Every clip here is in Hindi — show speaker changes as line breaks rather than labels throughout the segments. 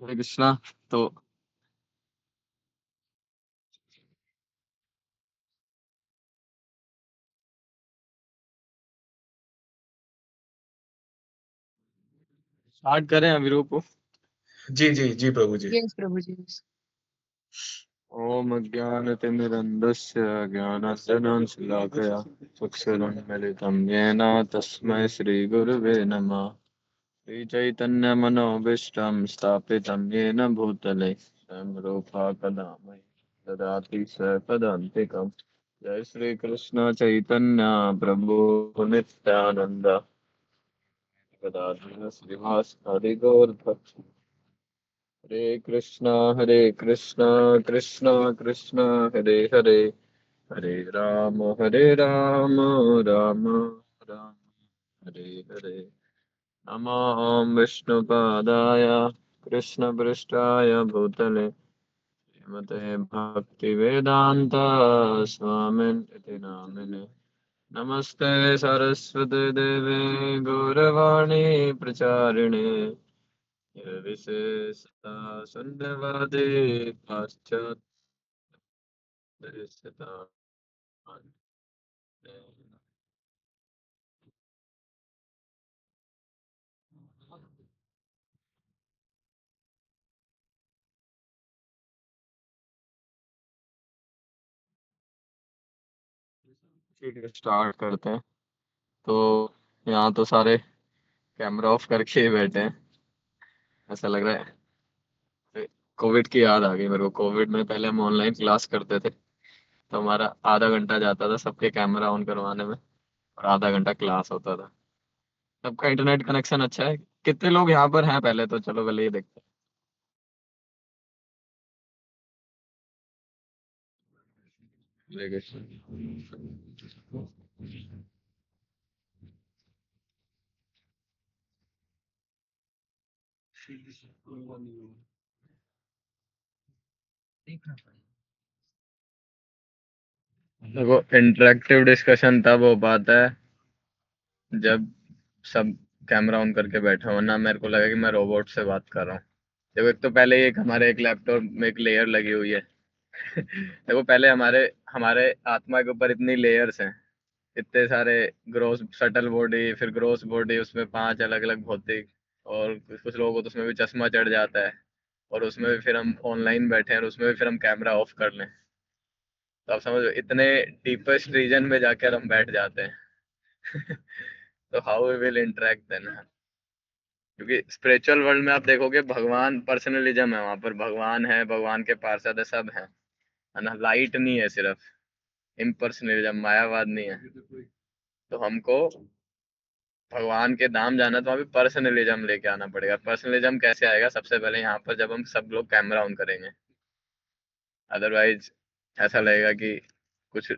हरे कृष्णा। तो स्टार्ट करें अविरूप।
जी जी जी प्रभु जी।
यस प्रभु जी।
ओम अज्ञानतिमिरन्धस्य ज्ञानाञ्जनशलाकया चक्षुरुन्मिलितं येन तस्मै श्रीगुरुवे नमः। श्रीचैतन्यमनोभीष्टं स्थापितं येन भूतले स्वयं रूपा कदा मह्यं ददाति स्वपदान्तिकम्। जय श्री कृष्ण चैतन्य प्रभु नित्यानंद गदाधर श्रीवास हरि गौर भक्त। हरे कृष्णा कृष्णा कृष्णा हरे हरे, हरे राम राम राम हरे हरे। नमः विष्णुपादाय कृष्णपृष्ठाय भूतले श्रीमते भक्तिवेदान्त स्वामिन् इति नामिने। नमस्ते सरस्वती देवे गौरवाणी प्रचारिणे विशेषता शून्यवादी पाश्चात्य ठीक है, स्टार्ट करते हैं। तो यहाँ तो सारे कैमरा ऑफ करके ही बैठे हैं, ऐसा लग रहा है। कोविड की याद आ गई मेरे को। कोविड में पहले हम ऑनलाइन क्लास करते थे, तो हमारा आधा घंटा जाता था सबके कैमरा ऑन करवाने में, और आधा घंटा क्लास होता था। सबका इंटरनेट कनेक्शन अच्छा है? कितने लोग यहाँ पर हैं पहले तो चलो पहले ये देखते हैं। हरे कृष्ण। देखो, इंटरेक्टिव डिस्कशन तब हो पाता है जब सब कैमरा ऑन करके बैठे हो, वरना मेरे को लगा कि मैं रोबोट से बात कर रहा हूँ। देखो, एक तो पहले एक हमारे एक लैपटॉप में एक लेयर लगी हुई है। देखो, पहले हमारे हमारे आत्मा के ऊपर इतनी लेयर्स हैं, इतने सारे ग्रोस सटल बॉडी, फिर ग्रोस बॉडी, उसमें 5 अलग अलग भौतिक, और कुछ कुछ लोगों को तो उसमें भी चश्मा चढ़ जाता है, और उसमें भी फिर हम ऑनलाइन बैठे हैं और उसमें भी फिर हम कैमरा ऑफ कर लें, तो आप समझो इतने डीपेस्ट रीजन में जाकर हम बैठ जाते हैं। तो how we will interact then? क्योंकि स्पिरिचुअल वर्ल्ड में आप देखोगे भगवान पर्सनलिज्म है, वहां पर भगवान है, भगवान के पार्षद है, सब है ना। लाइट नहीं है, सिर्फ इम्पर्सनलिज्म, मायावाद नहीं है। तो हमको भगवान के धाम जाना तो वहाँ पे पर्सनलिज्म लेके आना पड़ेगा। पर्सनलिज्म कैसे आएगा? सबसे पहले यहाँ पर जब हम सब लोग कैमरा ऑन करेंगे, अदरवाइज ऐसा लगेगा कि कुछ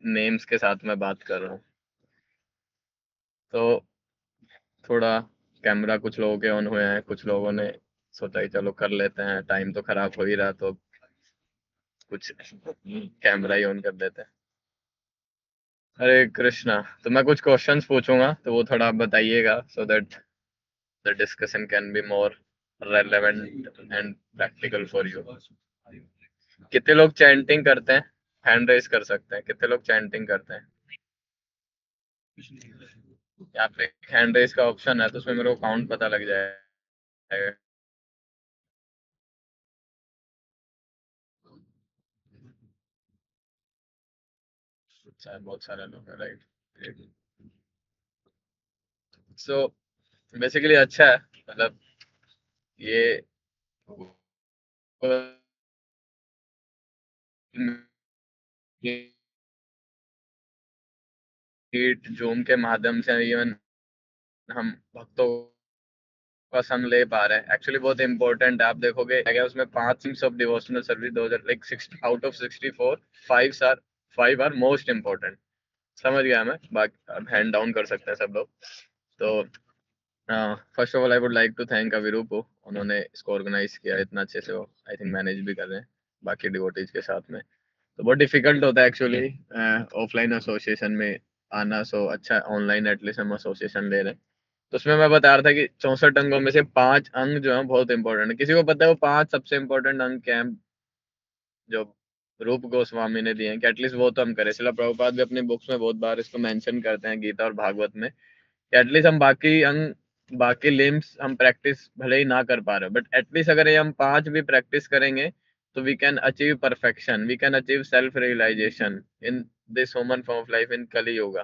नेम्स के साथ मैं बात कर रहा हूँ। तो थोड़ा कैमरा कुछ लोगों के ऑन हुए हैं, कुछ लोगों ने सोचा कि चलो कर लेते हैं, टाइम तो खराब हो ही रहा, तो कुछ कैमरा ही ऑन कर देते हैं। हरे कृष्णा। तो मैं कुछ क्वेश्चंस पूछूंगा, तो वो थोड़ा आप बताइएगा, so that the discussion can be more relevant and practical for you. कितने लोग चैंटिंग करते हैं? हैंड रेज कर सकते हैं। कितने लोग चैंटिंग करते हैं? यहाँ पे हैंड रेज का ऑप्शन है, तो उसमें मेरे को काउंट पता लग जाएगा। अच्छा, बहुत सारे लोग हैं, राइट। सो बेसिकली अच्छा है, मतलब ये मीट जूम के माध्यम से इवन हम भक्तों का संग ले पा रहे हैं। एक्चुअली बहुत इंपॉर्टेंट है। आप देखोगे अगर उसमें 5 things of devotional service 2000 like 60 out of 64 5 are most important. समझ गया मैं। बाकी अब हैंड डाउन कर सकते हैं सब लोग। तो first of all I would like to thank Avirup. उन्होंने इसको ऑर्गेनाइज किया इतना अच्छे से, वो आई थिंक मैनेज भी कर रहे हैं बाकी डिवोटीज के साथ में। तो बहुत डिफिकल्ट होता है एक्चुअली ऑफलाइन एसोसिएशन में आना, सो अच्छा ऑनलाइन एटलीस्ट हम एसोसिएशन ले रहे हैं। तो उसमें मैं बता रहा था कि 64 अंगों में से 5 अंग जो है बहुत इंपॉर्टेंट है। किसी को पता है वो 5 सबसे इंपॉर्टेंट अंग क्या है जो रूप गोस्वामी ने दिए हैं? कि एटलीस्ट वो तो हम करें। शिला प्रभुपाद भी अपनी बुक्स में बहुत बार इसको मेंशन करते हैं, गीता और भागवत में, कि एटलीस्ट हम बाकी अंग, बाकी लिम्स हम प्रैक्टिस भले ही ना कर पा रहे, बट एटलीस्ट अगर ये हम 5 भी प्रैक्टिस करेंगे तो we can achieve perfection, we can achieve self realization in this human form of life in Kali Yuga.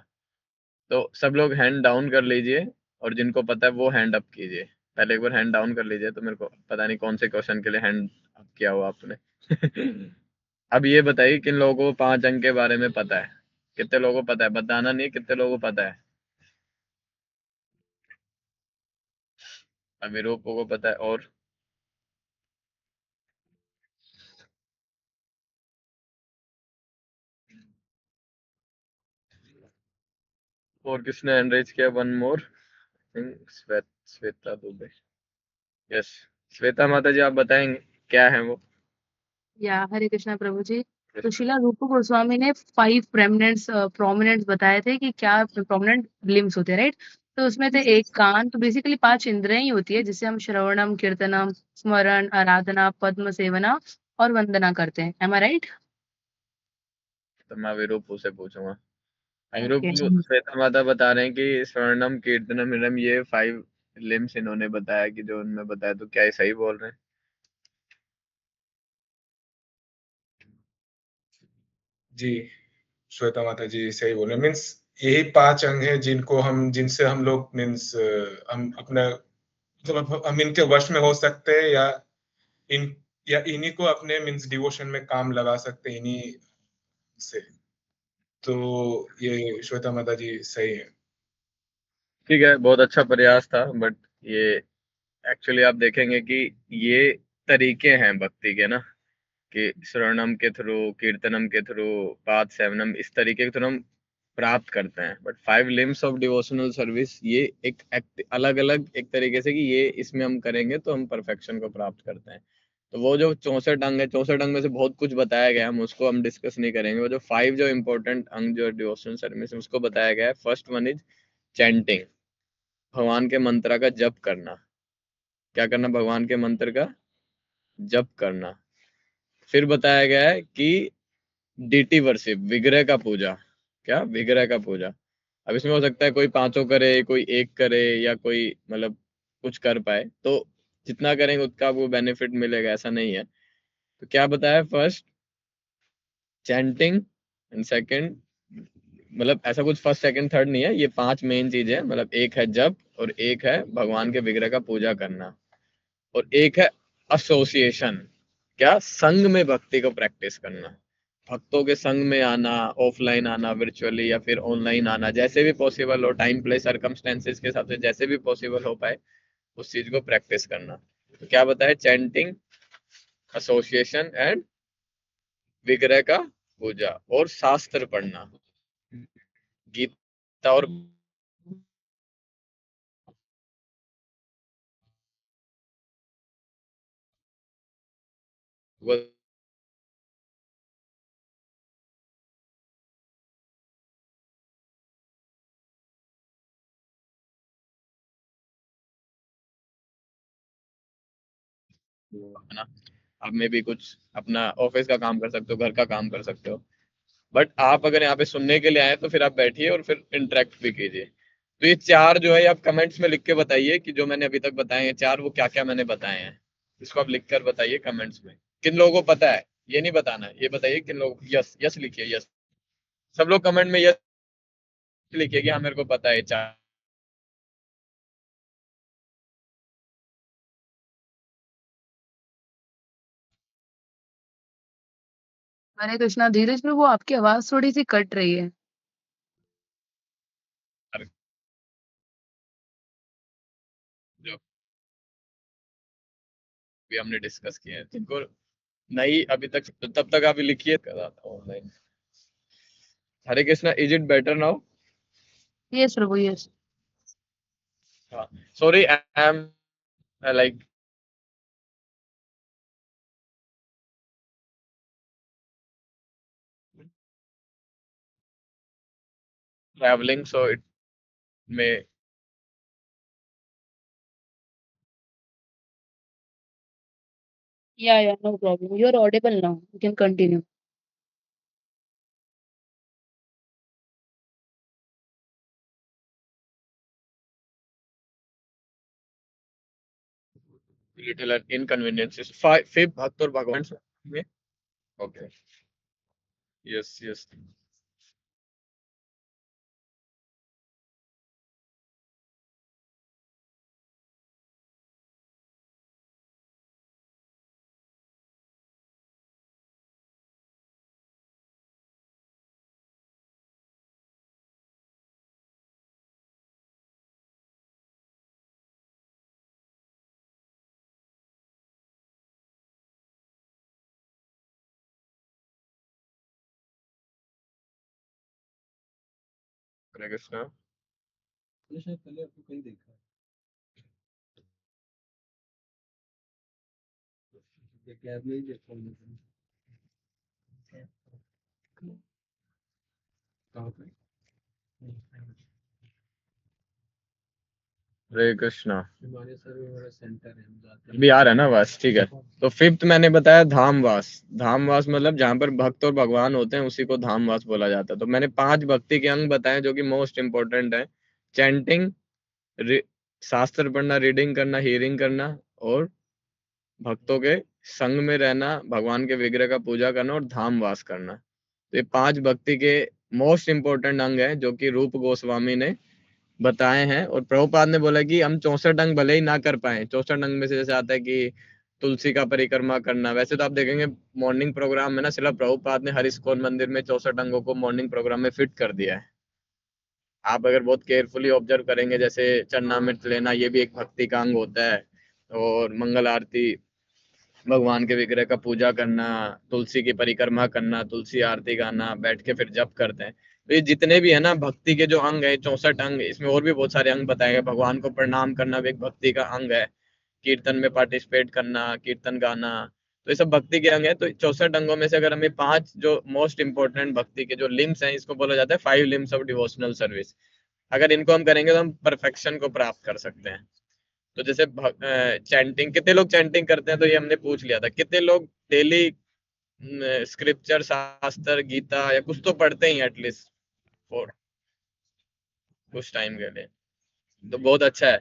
तो सब लोग हैंड डाउन कर लीजिए, और जिनको पता है वो हैंड अप कीजिए। पहले एक बार हैंड डाउन कर लीजिए। तो मेरे को पता नहीं कौन से क्वेश्चन के लिए हैंड अप किया हुआ आपने। अब ये बताइए किन लोगों को 5 अंक के बारे में पता है? कितने लोगों को पता है? बताना नहीं, कितने लोगों को पता है? अभी रूपों को पता है, और किसने एनरेज किया? One more thing, Shweta Dubey. Yes, Shweta Mata जी, आप बताएंगे क्या है वो?
या हरे कृष्णा प्रभु जी। तो शिला रूप गोस्वामी ने 5 प्रोमिनेंट्स बताए थे कि क्या प्रोमिनेंट लिम्स होते हैं, राइट? तो उसमें थे एक कान। तो बेसिकली 5 इंद्रियां ही होती है जिससे हम श्रवणम, कीर्तनम, स्मरण, आराधना, पद्म सेवना और वंदना करते हैं। एम आई राइट?
तो मैं अविरूप से पूछूंगा। अविरूप,
ओके।
श्वेता माता बता रहे हैं कि स्वर्णम कीर्तनम हिरम, ये 5 लिम्स इन्होंने बताया कि जो उनमें बताया, तो क्या ये सही बोल रहे हैं?
जी, श्वेता माता जी सही बोल रहे हैं। मीन्स यही 5 अंग हैं जिनसे हम लोग मीन्स हम अपना मतलब हम इनके वश में हो सकते हैं, इन या इन्हीं को अपने मीन्स डिवोशन में काम लगा सकते हैं इन्हीं से। तो ये श्वेता माता जी सही है।
ठीक है, बहुत अच्छा प्रयास था, बट ये एक्चुअली आप देखेंगे कि ये तरीके हैं भक्ति के ना, कि श्रवणम के थ्रू, कीर्तनम के थ्रू, पाद सेवनम, इस तरीके के थ्रू हम प्राप्त करते हैं। But 5 limbs of devotional service, ये एक अलग अलग एक तरीके से, कि ये इसमें हम करेंगे तो हम परफेक्शन को प्राप्त करते हैं। तो वो जो 64 अंग है, 64 अंग में से बहुत कुछ बताया गया है, हम उसको हम डिस्कस नहीं करेंगे। वो जो 5 जो इंपॉर्टेंट अंग जो डिवोशनल सर्विस में उसको बताया गया है, फर्स्ट वन इज चैंटिंग, भगवान के मंत्र का जप करना। क्या करना? भगवान के मंत्र का जप करना। फिर बताया गया है कि डीटी वर्शिप, विग्रह का पूजा। क्या? विग्रह का पूजा। अब इसमें हो सकता है कोई 5 करे, कोई एक करे, या कोई मतलब कुछ कर पाए। तो जितना करेंगे उतना वो बेनिफिट मिलेगा, ऐसा नहीं है। तो क्या बताया? फर्स्ट चैंटिंग, एंड सेकंड, मतलब ऐसा कुछ फर्स्ट सेकंड थर्ड नहीं है, ये 5 मेन चीज है। मतलब एक है जप, और एक है भगवान के विग्रह का पूजा करना, और एक है एसोसिएशन। क्या? संघ में भक्ति को प्रैक्टिस करना, भक्तों के संग में आना, ऑफलाइन आना, वर्चुअली या फिर ऑनलाइन आना, जैसे भी पॉसिबल हो, टाइम प्लेस सर्कमस्टेंसेस के हिसाब से जैसे भी पॉसिबल हो पाए उस चीज को प्रैक्टिस करना। तो क्या बताया? चैंटिंग, एसोसिएशन एंड विग्रह का पूजा, और शास्त्र पढ़ना, गीता और भगवत। है ना? आप में भी कुछ अपना ऑफिस का काम कर सकते हो, घर का काम कर सकते हो, बट आप अगर यहाँ पे सुनने के लिए आए तो फिर आप बैठिए और फिर इंटरेक्ट भी कीजिए। तो ये 4 जो है आप कमेंट्स में लिख के बताइए कि जो मैंने अभी तक बताए हैं 4, वो क्या क्या मैंने बताए हैं। इसको आप लिख कर बताइए कमेंट्स में, किन लोगों को पता है। ये नहीं बताना है, ये बताइए किन लोग, यस यस लिखिए, यस। सब लोग कमेंट में यस लिखिए कि हाँ मेरे को पता है 4।
हरे कृष्णा। धीरज प्रभु, आपकी आवाज थोड़ी सी कट रही है।
जो भी हमने डिस्कस किया है, जिनको नहीं अभी तक, तब तक आप लिखिए, कराता हूँ online. Hare Krishna, is it better now?
Yes Prabhu, yes.
हाँ, sorry, I am like traveling, so it may
Yeah, no problem. You're audible now. You can continue.
Little inconveniences. Fifth भक्त और भगवान में. Okay. Yes, yes. हरे कृष्णा.
ये शायद पहले आपको कहीं देखा है। ये कैब में ही देखा हूँ मैं। कहाँ पे?
हरे कृष्णा.
हमारे सर में हमारा सेंटर है, हम जाते हैं।
अभी आ रहा है ना बस, ठीक है. तो फिफ्थ मैंने बताया धामवास. धामवास मतलब जहाँ पर भक्त और भगवान होते हैं उसी को धामवास बोला जाता है. तो मैंने 5 भक्ति के अंग बताए जो कि मोस्ट इम्पोर्टेंट है. चैंटिंग, शास्त्र पढ़ना, रीडिंग करना, हियरिंग करना और भक्तों के संग में रहना, भगवान के विग्रह का पूजा करना और धामवास करना. तो ये 5 भक्ति के मोस्ट इम्पोर्टेंट अंग हैं जो कि रूप गोस्वामी ने बताए हैं. और प्रभुपाद ने बोला कि हम 64 अंग भले ही ना कर पाए, 64 अंग में से जैसे आता है कि तुलसी का परिक्रमा करना. वैसे तो आप देखेंगे मॉर्निंग प्रोग्राम में ना शिला प्रभुपाद ने हर इस्कॉन मंदिर में 64 अंगों को मॉर्निंग प्रोग्राम में फिट कर दिया है. आप अगर बहुत केयरफुली ऑब्जर्व करेंगे, जैसे चरणामृत लेना, ये भी एक भक्ति का अंग होता है. और मंगल आरती, भगवान के विग्रह का पूजा करना, तुलसी की परिक्रमा करना, तुलसी आरती गाना, बैठ के फिर जप करते हैं. तो ये जितने भी है ना भक्ति के जो अंग है, 64 अंग, इसमें और भी बहुत सारे अंग बताए गए. भगवान को प्रणाम करना भी एक भक्ति का अंग है. कीर्तन में पार्टिसिपेट करना, कीर्तन गाना, तो ये सब भक्ति के अंग है. तो 64 अंगों में से अगर हमें 5 जो मोस्ट इंपॉर्टेंट भक्ति के जो लिम्स हैं, इसको बोला जाता है 5 लिम्स ऑफ डिवोशनल सर्विस. अगर इनको हम करेंगे तो हम परफेक्शन को प्राप्त कर सकते हैं. तो जैसे चैंटिंग, कितने लोग चैंटिंग करते हैं, तो ये हमने पूछ लिया था. कितने लोग डेली स्क्रिप्चर, शास्त्र, गीता या कुछ तो पढ़ते ही एटलीस्ट फॉर कुछ टाइम के लिए. तो बहुत अच्छा है.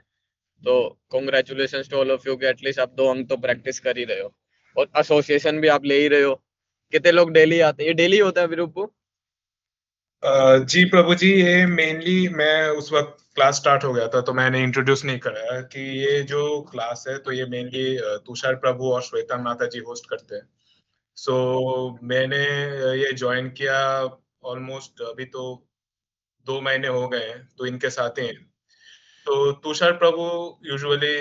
तो congratulation to all of you कि एटलीस्ट आप 2 अंक तो प्रैक्टिस कर ही रहे हो और एसोसिएशन भी आप ले ही रहे हो. कितने लोग डेली आते हैं? ये डेली होता है विरूपू?
जी प्रभु जी, ये मेनली मैं उस वक्त क्लास स्टार्ट हो गया था तो मैंने इंट्रोड्यूस नहीं कराया कि ये जो क्लास है तो ये मेनली तुषार प्रभु और श्वेता माता जी होस्ट करते हैं. सो मैंने ये ज्वाइन किया ऑलमोस्ट अभी तो 2 महीने हो गए हैं, तो इनके साथ ही हैं. तो तुषार प्रभु यूजुअली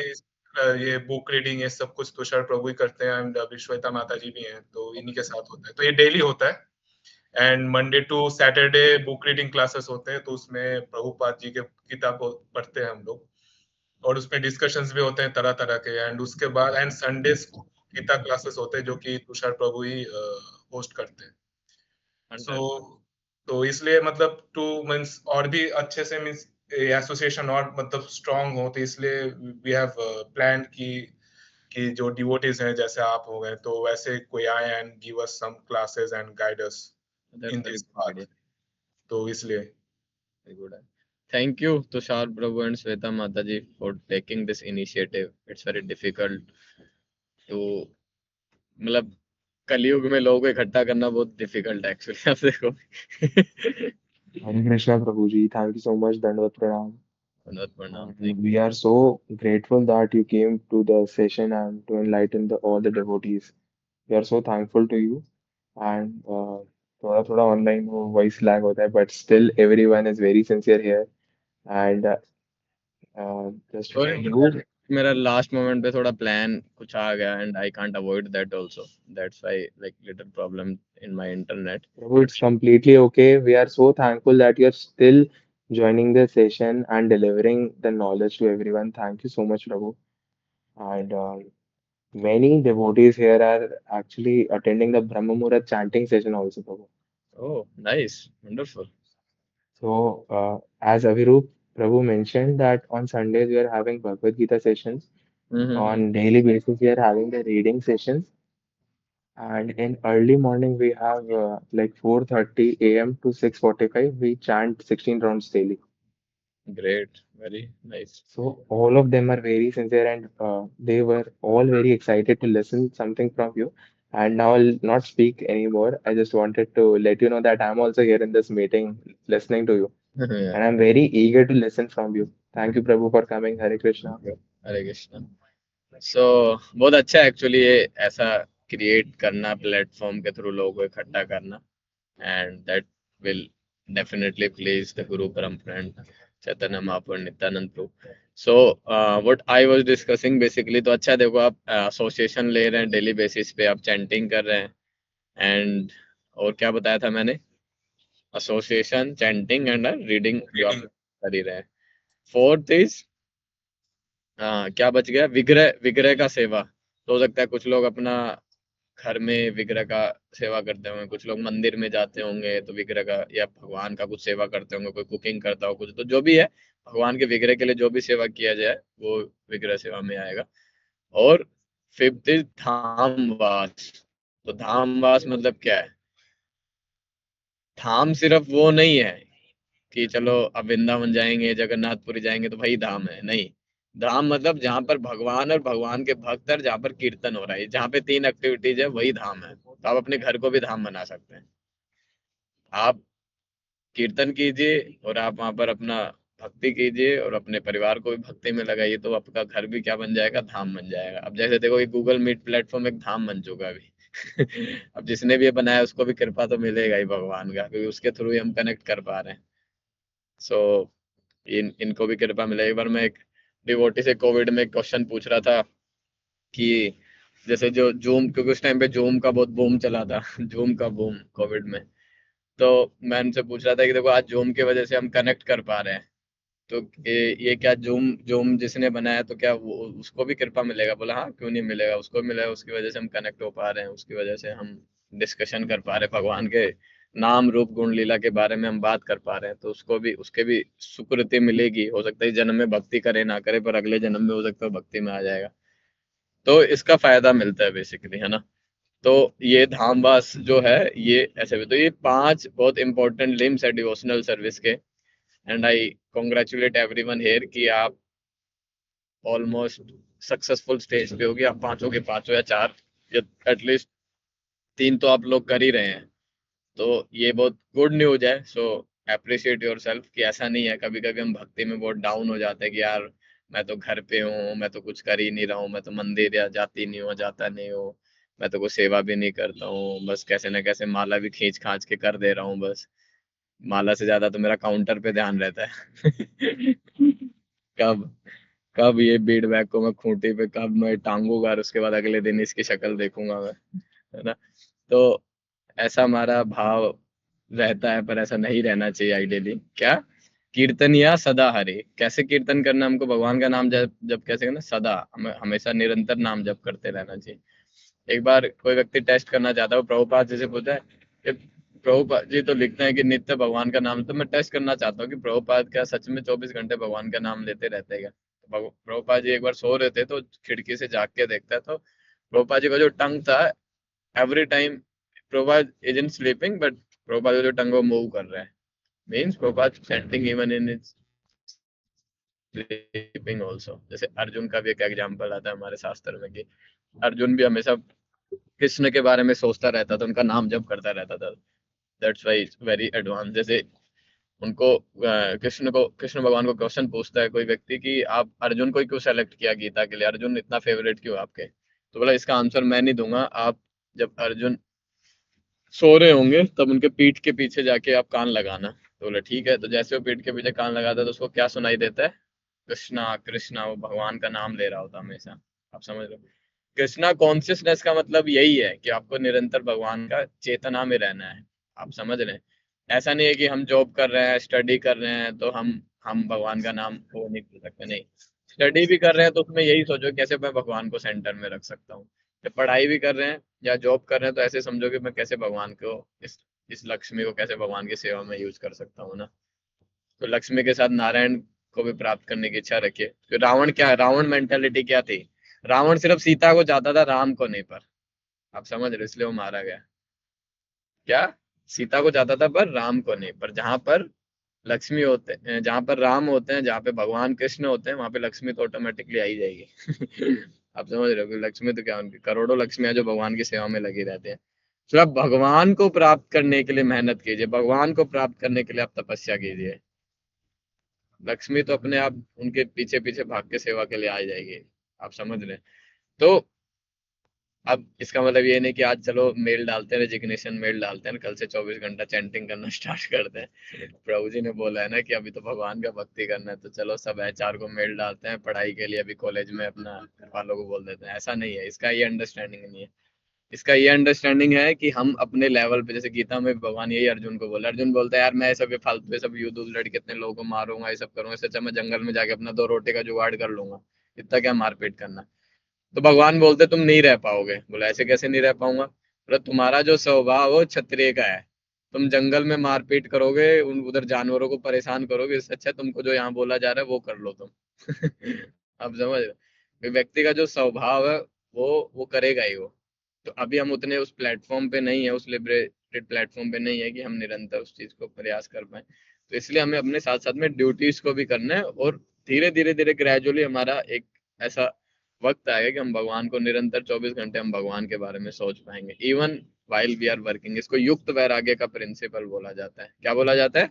ये बुक रीडिंग ये सब कुछ तुषार प्रभु ही करते हैं एंड अभी श्वेता माता जी भी हैं तो इन्हीं के साथ होता है. तो ये डेली होता है and Monday to Saturday book reading classes होते हैं. तो उसमें प्रभुपाद जी के किताब पढ़ते हैं हम लोग और उसमें डिस्कशंस भी होते हैं तरह तरह के. एंड उसके बाद एंड संडेज गीता क्लासेस होते हैं जो कि तुषार प्रभु ही होस्ट करते हैं. सो तो इसलिए मतलब टू मीन्स और भी अच्छे से मीन्स एसोसिएशन और मतलब स्ट्रांग हो, तो इसलिए वी हैव प्लान कि जो डिवोटीज हैं जैसे आप हो गए तो वैसे कोई आए and give us some classes and guide us in this path. तो इसलिए
Very good. Thank you, Tushar Prabhu and Sweta Mataji, for taking this initiative. It's very difficult to, मतलब कलयुग में लोगों को इकट्ठा करना बहुत डिफिकल्ट है एक्चुअली. आप देखो.
Hare Krishna Prabhuji, thank you so much, Dandavat Pranam.
धन्यवाद, प्रणाम.
And we are so grateful that you came to the session and to enlighten all the devotees. We are so thankful to you. And थोड़ा थोड़ा online वो voice lag होता है, but still everyone is very sincere here. And just to tell you,
मेरा लास्ट मोमेंट पे थोड़ा प्लान कुछ आ गया and I can't avoid that also. That's why like little problem in my internet.
Prabhu, it's completely okay. We are so thankful that you're still joining the session and delivering the knowledge to everyone. Thank you so much, Prabhu. And many devotees here are actually attending the Brahma Muhurat chanting session also, Prabhu.
Oh nice, wonderful.
So, as Avirup Prabhu mentioned that on Sundays we are having Bhagavad Gita sessions. On daily basis we are having the reading sessions. And in early morning, we have like 4:30 a.m. to 6:45. We chant 16 rounds daily.
Great, very nice.
So all of them are very sincere, and they were all very excited to listen something from you. And now I'll not speak anymore. I just wanted to let you know that I'm also here in this meeting listening to you,
Yeah,
and I'm very eager to listen from you. Thank you, Prabhu, for coming. Hare Krishna.
हरे कृष्णा। सो बहुत अच्छा है एक्चुअली ये ऐसा क्रिएट करना प्लेटफॉर्म के थ्रू लोगों को इकट्ठा करना, and that will definitely please the गुरु परम friend Chaitanya Mahaprabhu Nityanand Prabhu. So what I was discussing basically, तो अच्छा देखो आप एसोसिएशन ले रहे हैं डेली बेसिस पे, आप चैंटिंग कर रहे हैं, एंड और क्या बताया था मैंने, एसोसिएशन, चैंटिंग एंड रीडिंग जो आप कर ही रहे हैं। फोर्थ इज क्या बच गया, विग्रह, विग्रह का सेवा। तो हो सकता है कुछ लोग अपना घर में विग्रह का सेवा करते होंगे, कुछ लोग मंदिर में जाते होंगे तो विग्रह का या भगवान का कुछ सेवा करते होंगे, कोई कुकिंग करता हो कुछ, तो जो भी है भगवान के विग्रह के लिए जो भी सेवा किया जाए वो विग्रह सेवा में आएगा। और फिफ्थ इज धामवास। तो धामवास मतलब क्या है, धाम सिर्फ वो नहीं है कि चलो अब वृंदावन जाएंगे, जगन्नाथपुरी जाएंगे तो वही धाम है, नहीं। धाम मतलब जहाँ पर भगवान और भगवान के भक्त और जहाँ पर कीर्तन हो रहा है, जहाँ पे 3 एक्टिविटीज है वही धाम है। तो आप अपने घर को भी धाम बना सकते हैं। आप कीर्तन कीजिए और आप वहां पर अपना भक्ति कीजिए और अपने परिवार को भी भक्ति में लगाइए, तो आपका घर भी क्या बन जाएगा, धाम बन जाएगा। अब जैसे देखो ये गूगल मीट प्लेटफॉर्म एक धाम बन चुका है अभी अब जिसने भी ये बनाया उसको भी कृपा तो मिलेगा ही भगवान का, क्योंकि उसके थ्रू ही हम कनेक्ट कर पा रहे हैं। सो इनको भी कृपा मिले। एक बार मैं एक डिवोटी से कोविड में क्वेश्चन पूछ रहा था कि जैसे जो जूम, क्योंकि उस टाइम पे जूम का बहुत बूम चला था जूम का बूम कोविड में, तो मैं उनसे पूछ रहा था कि देखो आज जूम की वजह से हम कनेक्ट कर पा रहे हैं, तो ये क्या जूम जूम जिसने बनाया तो क्या वो उसको भी कृपा मिलेगा? बोला हाँ, क्यों नहीं मिलेगा, उसको मिलेगा, उसकी वजह से हम कनेक्ट हो पा रहे हैं, उसकी वजह से हम डिस्कशन कर पा रहे हैं भगवान के नाम रूप गुण लीला के बारे में हम बात कर पा रहे हैं, तो उसको भी उसके भी सुकृति मिलेगी। हो सकता है इस जन्म में भक्ति करे ना करे, पर अगले जन्म में हो सकता है भक्ति में आ जाएगा, तो इसका फायदा मिलता है बेसिकली, है ना। तो ये धामवास जो है ये ऐसे भी, तो ये 5 बहुत इंपॉर्टेंट लिम्स है डिवोशनल सर्विस के, and I congratulate everyone here कि आप ऑलमोस्ट सक्सेसफुल स्टेज पे होगी, आप पांचों के पांचों या 4 या एटलीस्ट 3 तो आप लोग कर ही रहे हैं, तो ये बहुत गुड न्यूज है। सो अप्रिशिएट योरसेल्फ कि ऐसा नहीं है, कभी कभी हम भक्ति में बहुत डाउन हो जाते हैं कि यार मैं तो घर पे हूँ, मैं तो कुछ कर ही नहीं रहा हूँ, मैं तो मंदिर या जाती नहीं हूँ, जाता नहीं हूँ, मैं तो कोई सेवा भी नहीं करता हूँ, बस कैसे ना कैसे माला भी खींच खांच के कर दे रहा हूँ, बस माला से ज्यादा तो मेरा काउंटर पे ध्यान रहता है कब कब ये बीड बैग को मैं खूंटी पे कब मैं टांगूंगा और उसके बाद अगले दिन इसकी शक्ल देखूंगा मैं, है ना। तो ऐसा हमारा भाव रहता है, पर ऐसा नहीं रहना चाहिए आइडियली। क्या कीर्तन या सदा हरे, कैसे कीर्तन करना, हमको भगवान का नाम जब जब कैसे करना, सदा हमें हमेशा निरंतर नाम जप करते रहना चाहिए। एक बार कोई व्यक्ति टेस्ट करना चाहता है, वो प्रभुपाद जी से पूछता है कि प्रभुपाद जी तो लिखते हैं कि नित्य भगवान का नाम, तो मैं टेस्ट करना चाहता हूँ कि प्रभुपाद क्या सच में 24 घंटे भगवान का नाम लेते रहते हैं क्या? तो प्रभुपाद जी एक बार सो रहे थे तो खिड़की से जाग के देखता है, तो प्रभुपाद जी का जो टंग था every time, Prabhupada isn't sleeping but Prabhupada का जो टंग वो मूव कर रहा है, means Prabhupada chanting even in is sleeping also. जैसे अर्जुन का भी एक एग्जाम्पल आता है हमारे शास्त्र में कि अर्जुन भी हमेशा कृष्ण के बारे में सोचता रहता था, उनका नाम जप करता रहता था। That's why very advance. जैसे उनको कृष्ण भगवान को क्वेश्चन पूछता है कोई व्यक्ति कि आप अर्जुन को ही क्यों सेलेक्ट किया गीता के लिए, अर्जुन इतना फेवरेट क्यों आपके? तो बोला इसका आंसर मैं नहीं दूंगा, आप जब अर्जुन सो रहे होंगे तब उनके पीठ के पीछे जाके आप कान लगाना। तो बोला ठीक है। तो जैसे वो पीठ के पीछे कान लगाता है तो उसको क्या सुनाई देता है? कृष्णा कृष्णा, वो भगवान का नाम ले रहा होता हमेशा। आप समझ लो, कृष्णा कॉन्शियसनेस का मतलब यही है कि आपको निरंतर भगवान का चेतना में रहना है। आप समझ रहे हैं? ऐसा नहीं है कि हम जॉब कर रहे हैं, स्टडी कर रहे हैं तो हम भगवान का नाम वो नहीं कर सकते, नहीं। स्टडी भी कर रहे हैं तो उसमें यही सोचो कैसे मैं भगवान को सेंटर में रख सकता हूँ। जब पढ़ाई भी कर रहे हैं या जॉब कर रहे हैं तो ऐसे समझो कि मैं कैसे भगवान को इस लक्ष्मी को कैसे भगवान की सेवा में यूज कर सकता हूँ ना। तो लक्ष्मी के साथ नारायण को भी प्राप्त करने की इच्छा रखिए। तो रावण क्या, रावण मेंटेलिटी क्या थी? रावण सिर्फ सीता को चाहता था, राम को नहीं। पर आप समझ रहे हो, इसलिए वो मारा गया। क्या? सीता को चाहता था पर राम को नहीं। पर जहां पर लक्ष्मी होते हैं, जहां पर राम होते हैं, जहां पे भगवान कृष्ण होते हैं, वहां पे लक्ष्मी तो ऑटोमेटिकली आ ही जाएगी। आप समझ रहे हो कि लक्ष्मी तो क्या, उनकी करोड़ों लक्ष्मियां जो भगवान की सेवा में लगी रहती हैं। तो आप भगवान को प्राप्त करने के लिए मेहनत कीजिए, भगवान को प्राप्त करने के लिए आप तपस्या कीजिए। लक्ष्मी तो अपने आप उनके पीछे पीछे भाग के सेवा के लिए आ जाएगी। आप समझ रहे हैं? तो अब इसका मतलब ये नहीं कि आज चलो मेल डालते हैं, रेजिग्नेशन मेल डालते हैं, कल से 24 घंटा चैंटिंग करना स्टार्ट करते हैं। प्रभु जी ने बोला है ना कि अभी तो भगवान का भक्ति करना है, तो चलो सब एचआर को मेल डालते हैं पढ़ाई के लिए, अभी कॉलेज में अपना घर वालों को बोल देते हैं। ऐसा नहीं है, इसका ये अंडरस्टैंडिंग नहीं है। इसका ये अंडरस्टैंडिंग है कि हम अपने लेवल पे, जैसे गीता में भगवान यही अर्जुन को बोला, अर्जुन बोलता है यार मैं सब ये फालतू ये सब युद्ध लड़ के इतने लोगों को मारूंगा, ये सब करूंगा, इससे अच्छा मैं जंगल में जाके अपना 2 रोटी का जुगाड़ कर लूंगा, इतना क्या मारपीट करना। तो भगवान बोलते तुम नहीं रह पाओगे। बोला ऐसे कैसे नहीं रह पाऊंगा? बोला तुम्हारा जो स्वभाव वो क्षत्रिय का है, तुम जंगल में मारपीट करोगे, उधर जानवरों को परेशान करोगे, इससे अच्छा तुमको जो यहाँ बोला जा रहा है वो कर लो तुम। अब समझ रहे हो? व्यक्ति का जो स्वभाव है वो करेगा ही वो। तो अभी हम उतने उस प्लेटफॉर्म पे नहीं है, उस लिबरेटेड प्लेटफॉर्म पे नहीं है कि हम निरंतर उस चीज को प्रयास कर पाए। तो इसलिए हमें अपने साथ साथ में ड्यूटीज को भी करना है, और धीरे धीरे धीरे ग्रेजुअली हमारा एक ऐसा वक्त आएगा कि हम भगवान को निरंतर 24 घंटे हम भगवान के बारे में सोच पाएंगे, even while we are working. इसको युक्त वैराग्य का प्रिंसिपल बोला जाता है। क्या बोला जाता है?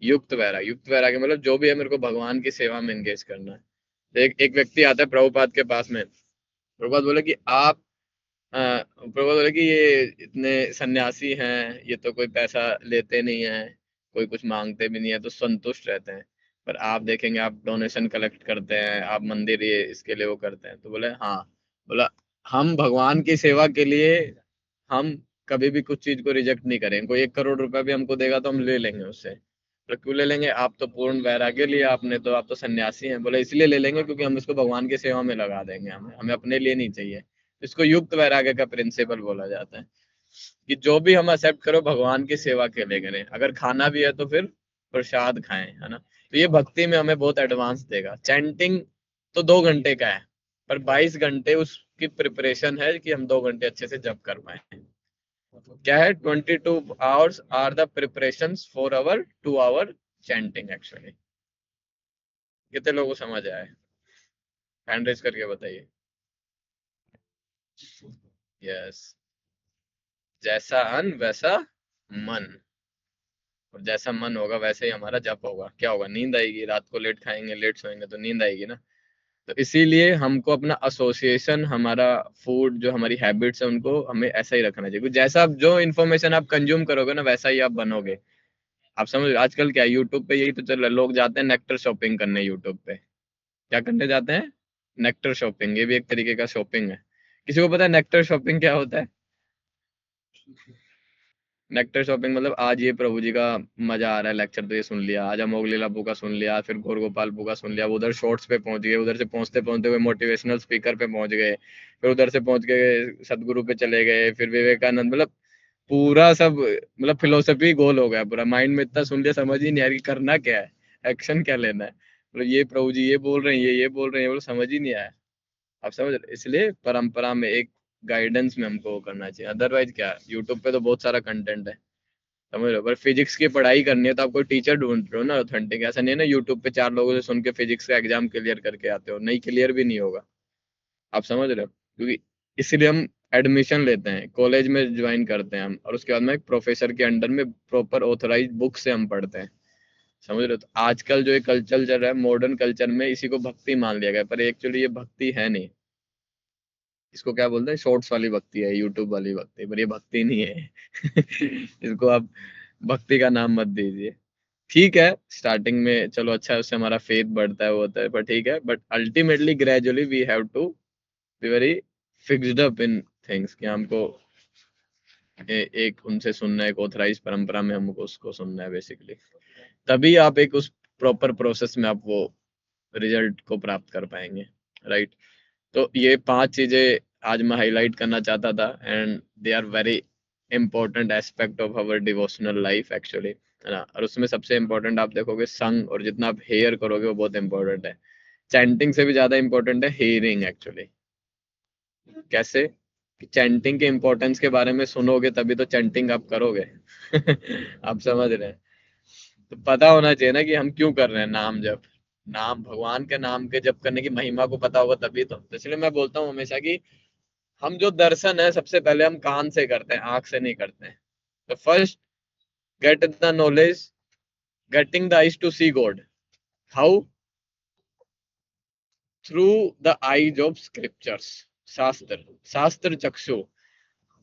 युक्त वैराग्य। युक्त वैराग्य मतलब जो भी है मेरे को भगवान की सेवा में एंगेज करना है। तो एक व्यक्ति आता है प्रभुपाद के पास में, प्रभुपाद बोले कि आप प्रभुपाद बोले कि ये इतने सन्यासी हैं, ये तो कोई पैसा लेते नहीं है, कोई कुछ मांगते भी नहीं है, तो संतुष्ट रहते हैं। पर आप देखेंगे आप डोनेशन कलेक्ट करते हैं, आप मंदिर ये इसके लिए वो करते हैं। तो बोले हाँ। बोला हम भगवान की सेवा के लिए हम कभी भी कुछ चीज को रिजेक्ट नहीं करेंगे। कोई 1 करोड़ रुपया भी हमको देगा तो हम ले लेंगे उससे। तो क्यों ले लेंगे? आप तो पूर्ण वैराग्य लिया आपने, तो आप तो सन्यासी हैं। बोले इसलिए ले लेंगे क्योंकि हम इसको भगवान की सेवा में लगा देंगे, हमें हमें अपने लिए नहीं चाहिए। इसको युक्त वैराग्य का प्रिंसिपल बोला जाता है कि जो भी हम एक्सेप्ट करो भगवान की सेवा के लिए करें। अगर खाना भी है तो फिर प्रसाद खाएं, है ना। तो ये भक्ति में हमें बहुत एडवांस देगा। चैंटिंग तो 2 घंटे का है, पर 22 घंटे उसकी प्रिपरेशन है कि हम 2 घंटे अच्छे से जप कर पाए। क्या है? 22 hours are the preparation for our 2 hour chanting actually. कितने लोगों को समझ आया है? हैंड रेज करके बताइए। यस। जैसा अन्न वैसा मन, और जैसा मन होगा वैसे ही हमारा जप होगा। क्या होगा? नींद आएगी। रात को लेट खाएंगे लेट सोएंगे तो नींद आएगी ना। तो इसीलिए हमको अपना एसोसिएशन, हमारा फूड, जो हमारी हैबिट्स है, उनको हमें ऐसा ही रखना चाहिए। जैसा आप जो इन्फॉर्मेशन आप कंज्यूम करोगे ना, वैसा ही आप बनोगे। आप समझ, आजकल क्या है, यूट्यूब पे यही तो चल रहा है। लोग जाते हैं नेक्टर शॉपिंग करने यूट्यूब पे। क्या करने जाते हैं? Nectar shopping. ये भी एक तरीके का शॉपिंग है। किसी को पता है नेक्टर शॉपिंग क्या होता है? नेक्टर शॉपिंग मतलब आज ये प्रभु जी का मजा आ रहा है लेक्चर, तो ये सुन लिया। आज हम मोगली लाबू का सुन लिया, फिर गौर गोपाल बू का सुन लिया। वो उधर शॉर्ट्स पे पहुंच गए, उधर से पहुंचते पहुंचते हुए मोटिवेशनल स्पीकर पे पहुंच गए, फिर उधर से पहुंच गए सदगुरु पे चले गए, फिर विवेकानंद। मतलब पूरा सब मतलब फिलोसफी गोल हो गया पूरा। माइंड में इतना सुन लिया, समझ ही नहीं आया कि करना क्या है, एक्शन क्या लेना है। मतलब ये प्रभु जी ये बोल रहे हैं, ये बोल रहे हैं, वो समझ ही नहीं आया। आप समझ रहे? इसलिए परंपरा में एक गाइडेंस में हमको वो करना चाहिए। अदरवाइज क्या, यूट्यूब पे तो बहुत सारा कंटेंट है, समझ रहे हो। पर फिजिक्स की पढ़ाई करनी है तो आप कोई टीचर ढूंढ रहे हो ना ऑथेंटिक। ऐसा नहीं है ना यूट्यूब पे 4 लोगों से सुन के फिजिक्स का एग्जाम क्लियर करके आते हो, नहीं क्लियर भी नहीं होगा। आप समझ रहे हो? क्योंकि इसलिए हम एडमिशन लेते हैं, कॉलेज में ज्वाइन करते हैं हम, और उसके बाद में एक प्रोफेसर के अंडर में प्रॉपर ऑथराइज बुक से हम पढ़ते हैं। समझ रहे हो? तो आजकल जो ये कल्चर चल रहा है, मॉडर्न कल्चर में इसी को भक्ति मान लिया गया, पर एक्चुअली ये भक्ति है नहीं। इसको क्या बोलते हैं? शॉर्ट्स वाली भक्ति है, यूट्यूब वाली भक्ति, पर ये भक्ति नहीं है। इसको आप भक्ति का नाम मत दीजिए। ठीक है स्टार्टिंग में चलो अच्छा है, उससे हमारा फेथ बढ़ता है, वो होता है, पर ठीक है। But ultimately gradually we have to be very fixed up in things कि हमको एक उनसे सुनना है, एक ऑथराइज परंपरा में हमको उसको सुनना है बेसिकली। तभी आप एक उस प्रॉपर प्रोसेस में आप वो रिजल्ट को प्राप्त कर पाएंगे, राइट। तो ये 5 चीजें आज मैं हाईलाइट करना चाहता था, and they are very important aspect of our devotional life actually, है ना। और उसमें सबसे इंपॉर्टेंट आप देखोगे संग, और जितना आप हेयर करोगे वो बहुत इंपॉर्टेंट है। चैंटिंग से भी ज्यादा इंपॉर्टेंट है हेयरिंग एक्चुअली। कैसे? कि चैंटिंग के इम्पोर्टेंस के बारे में सुनोगे तभी तो चैंटिंग आप करोगे। आप समझ रहे हैं? तो पता होना चाहिए ना कि हम क्यों कर रहे हैं नाम जप। नाम भगवान के नाम के जप करने की महिमा को पता होगा तभी तो इसलिए मैं बोलता हूँ हमेशा कि हम जो दर्शन है सबसे पहले हम कान से करते हैं, आंख से नहीं करते हैं। तो first get the knowledge, getting the eyes to see God. How? Through the eyes of scriptures. शास्त्र, शास्त्र चक्षु।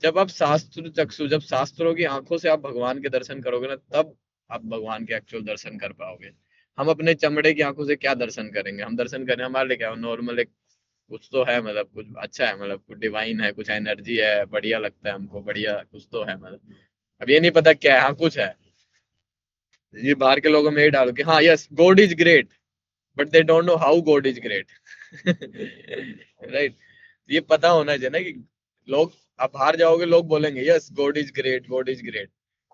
जब आप शास्त्र चक्षु, जब शास्त्रों की आंखों से आप भगवान के दर्शन करोगे ना, तब आप भगवान के एक्चुअल दर्शन कर पाओगे। हम अपने चमड़े की आंखों से क्या दर्शन करेंगे? हम दर्शन करें हमारे लिए क्या नॉर्मल एक कुछ तो है, मतलब कुछ अच्छा है, मतलब कुछ डिवाइन है, कुछ एनर्जी है, बढ़िया लगता है हमको, बढ़िया कुछ तो है, मतलब अब ये नहीं पता क्या है, हाँ कुछ है। ये बाहर के लोगों में ये डालो कि हाँ yes God is great, but they don't know how God is great. Right? ये पता होना चाहिए ना कि लोग, आप बाहर जाओगे लोग बोलेंगे yes God is great, God is great,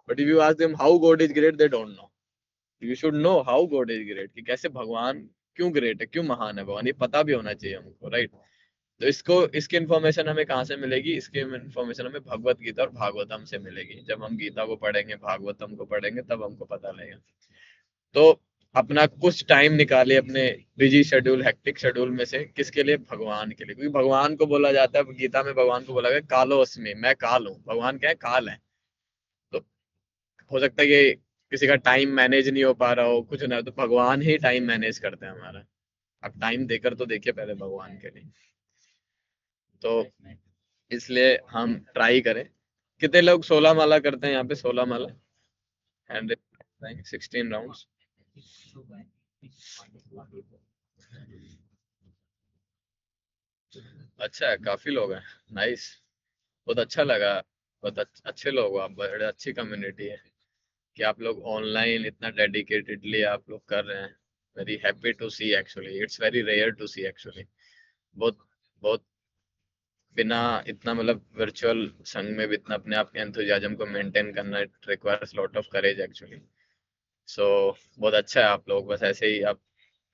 but if you ask them how God is great, they don't know. You should know how God is great, कि कैसे भगवान क्यों ग्रेट है, क्यों महान है भगवान, ये पता भी होना चाहिए हमको। राइट? तो इसको, इसकी इन्फॉर्मेशन हमें कहाँ से मिलेगी? इसकी इन्फॉर्मेशन हमें भगवत गीता और भागवतम से मिलेगी। जब हम गीता को पढ़ेंगे, भागवतम को पढ़ेंगे, तब हमको पता लगेगा। तो अपना कुछ टाइम निकालिए अपने बिजी शेड्यूल, हेक्टिक शेड्यूल में से, किसके लिए? भगवान के लिए। क्योंकि भगवान को बोला जाता है, गीता में भगवान को बोला गया कालो अस्मि, मैं काल हूँ। भगवान क्या है? काल है। तो हो सकता है कि किसी का टाइम मैनेज नहीं हो पा रहा हो, कुछ ना, तो भगवान ही टाइम मैनेज करते हैं हमारा। अब टाइम देकर तो देखिए पहले भगवान के लिए। तो इसलिए हम ट्राई करें। कितने लोग 16 माला करते हैं यहाँ पे? 16 माला, 16 राउंड्स। अच्छा है, काफी लोग हैं। नाइस, बहुत अच्छा लगा। बहुत अच्छे लोग हो आप, बड़े अच्छी कम्युनिटी है कि आप लोग ऑनलाइन इतना डेडिकेटेडली आप लोग कर रहे हैं। Very happy to see, actually it's very rare to see actually. बहुत बहुत बिना इतना, मतलब वर्चुअल संग में भी इतना अपने आप के एंथुजियाज्म को मेंटेन करना, it requires lot of courage actually. So बहुत अच्छा है आप लोग, बस ऐसे ही आप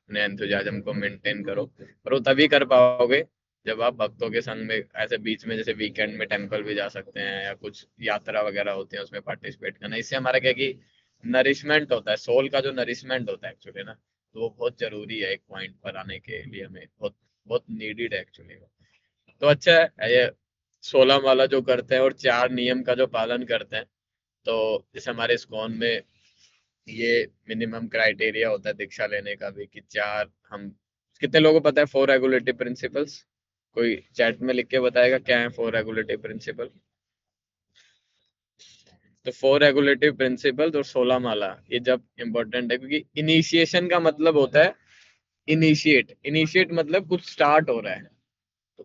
अपने एंथुजियाज्म को मेंटेन करो। और वो तभी कर पाओगे जब आप भक्तों के संग में ऐसे बीच में, जैसे वीकेंड में टेंपल भी जा सकते हैं, या कुछ यात्रा वगैरह होती है उसमें पार्टिसिपेट करना। इससे हमारा क्या कि नरिशमेंट होता है, सोल का जो नरिशमेंट होता है एक्चुअली ना, तो वो बहुत जरूरी है एक पॉइंट पर आने के लिए, हमें बहुत बहुत नीडेड है एक्चुअली। तो अच्छा है ये 16 वाला जो करते हैं और 4 नियम का जो पालन करते हैं। तो जैसे हमारे इस्कॉन में ये मिनिमम क्राइटेरिया होता है दीक्षा लेने का भी, कि 4 हम, कितने लोगों को पता है 4 रेगुलेटरी प्रिंसिपल्स? कोई चैट में लिख के बताएगा क्या है 4 रेगुलेटरी प्रिंसिपल? तो 4 रेगुलेटिव प्रिंसिपल्स और 16 माला, ये जब इम्पोर्टेंट है, क्योंकि इनिशिएशन का मतलब होता है इनिशिएट। इनिशिएट मतलब कुछ स्टार्ट हो रहा है। तो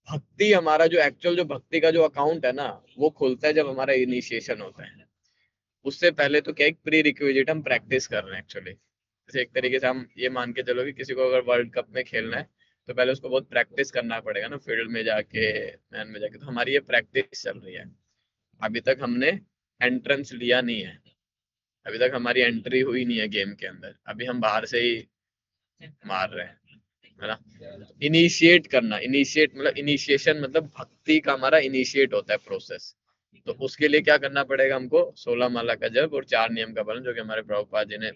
भक्ति, हमारा जो एक्चुअल जो भक्ति का जो अकाउंट है ना, वो खुलता है जब हमारा इनिशिएशन होता है। उससे पहले तो क्या, एक प्री रिक्विजिट हम प्रैक्टिस कर रहे हैं एक्चुअली। जैसे एक तरीके से हम ये मान के चलो कि किसी को अगर वर्ल्ड कप में खेलना है, तो पहले उसको बहुत प्रैक्टिस करना पड़ेगा ना, फील्ड में जाके, मैन में जाके। तो हमारी ये प्रैक्टिस चल रही है। अभी तक हमने एंट्रेंस लिया नहीं है, अभी तक हमारी एंट्री हुई नहीं है गेम के अंदर, अभी हम बाहर से ही मार रहे हैं, है ना? इनिशिएट करना, इनिशिएट मतलब, इनिशिएशन मतलब भक्ति का हमारा इनिशिएट होता है प्रोसेस। तो उसके लिए क्या करना पड़ेगा हमको? 16 माला का जप और 4 नियम का पालन, जो कि हमारे प्रभुपाद जी ने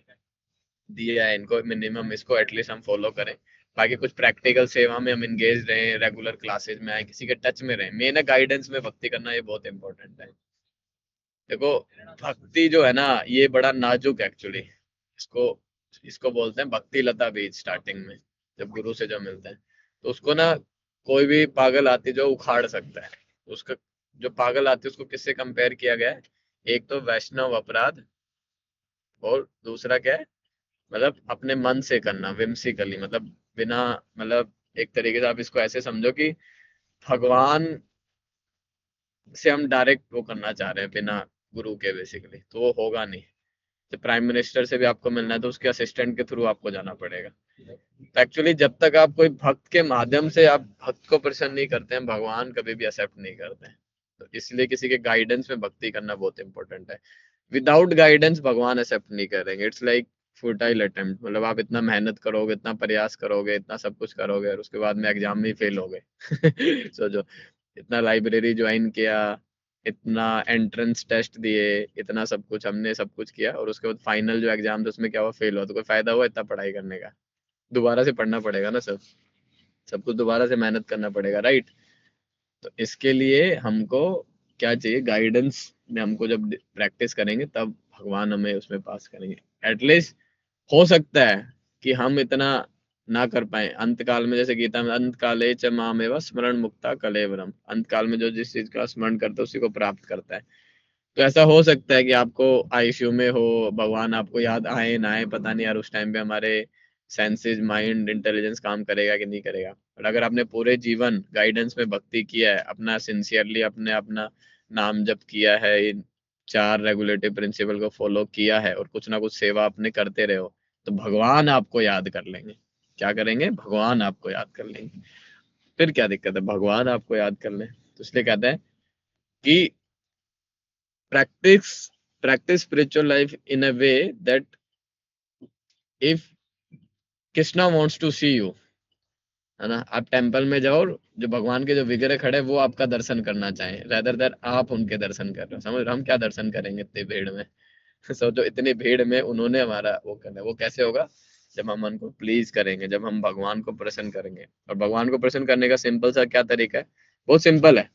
दिया है, इनको मिनिमम, इसको एटलीस्ट हम फॉलो करें। बाकी कुछ प्रैक्टिकल सेवा में हम इंगेज रहें, रेगुलर क्लासेस में आए, किसी के टच में रहें। मेन है गाइडेंस में भक्ति करना, ये बहुत इंपॉर्टेंट है। देखो भक्ति जो है ना, ये बड़ा नाजुक एक्चुअली, इसको इसको बोलते हैं भक्ति लता बीज। स्टार्टिंग में जब गुरु से जब मिलते हैं, तो उसको ना कोई भी पागल आती जो उखाड़ सकता है। उसका जो पागल आती है उसको किससे कंपेयर किया गया है? एक तो वैष्णव अपराध, और दूसरा क्या है, मतलब अपने मन से करना, विम्सिकली, मतलब बिना, मतलब एक तरीके से आप इसको ऐसे समझो कि भगवान से हम डायरेक्ट वो करना चाह रहे हैं बिना गुरु के बेसिकली, तो वो होगा नहीं। तो प्राइम मिनिस्टर से भी आपको मिलना है तो उसके असिस्टेंट के थ्रू आपको जाना पड़ेगा। तो एक्चुअली जब तक आप कोई भक्त के माध्यम से आप भक्त को प्रसन्न नहीं करते हैं, भगवान कभी भी एक्सेप्ट नहीं करते हैं। तो इसलिए किसी के गाइडेंस में भक्ति करना बहुत इंपॉर्टेंट है। विदाउट गाइडेंस भगवान एक्सेप्ट नहीं करेंगे। इट्स लाइक फुटाइल अटेम्प्ट, मतलब आप इतना मेहनत करोगे, इतना प्रयास करोगे, इतना सब कुछ करोगे, और उसके बाद में एग्जाम में फेल हो गए। सोचो, इतना लाइब्रेरी ज्वाइन किया, इतना एंट्रेंस टेस्ट दिए, इतना सब कुछ हमने सब कुछ किया, और उसके बाद फाइनल जो एग्जाम था उसमें क्या हुआ, फेल हुआ। तो कोई फायदा हुआ इतना पढ़ाई करने का? दोबारा से पढ़ना पड़ेगा ना सब कुछ दोबारा से मेहनत करना पड़ेगा, राइट? तो इसके लिए हमको क्या चाहिए, गाइडेंस में हमको जब प्रैक्टिस करेंगे तब भगवान हमें उसमें पास करेंगे। एटलीस्ट हो सकता है कि हम इतना ना कर पाए अंत काल में, जैसे गीता में अंत काले च मामेव स्मरण मुक्ता कलेवरम, अंत काल में जो जिस चीज का स्मरण करता है उसी को प्राप्त करता है। तो ऐसा हो सकता है कि आपको आईसीयू में हो, भगवान आपको याद आए ना आए पता नहीं यार, उस टाइम पे हमारे सेंसेस, माइंड, इंटेलिजेंस काम करेगा कि नहीं करेगा। बट अगर आपने पूरे जीवन गाइडेंस में भक्ति किया है, अपना सिंसियरली अपने अपना नाम जप किया है, इन 4 रेगुलेटिव प्रिंसिपल को फॉलो किया है, और कुछ ना कुछ सेवा अपने करते रहे हो, तो भगवान आपको याद कर लेंगे। क्या करेंगे? भगवान आपको याद कर लेंगे। फिर क्या दिक्कत है, भगवान आपको याद कर लें। तो इसलिए कहते हैं कि practice spiritual life in a way that if Krishna wants to see you, है ना, आप टेम्पल में जाओ और जो भगवान के जो विग्रह खड़े वो आपका दर्शन करना चाहें, रेदर देन आप उनके दर्शन कर रहे हो। समझ रहे हो? हम क्या दर्शन करेंगे इतनी भीड़ में? सोचो इतनी भीड़ में उन्होंने हमारा वो करना है। वो कैसे होगा? जब हम उनको प्लीज करेंगे, जब हम भगवान को प्रसन्न करेंगे। और भगवान को प्रसन्न करने का सिंपल सा क्या तरीका है? बहुत सिंपल है।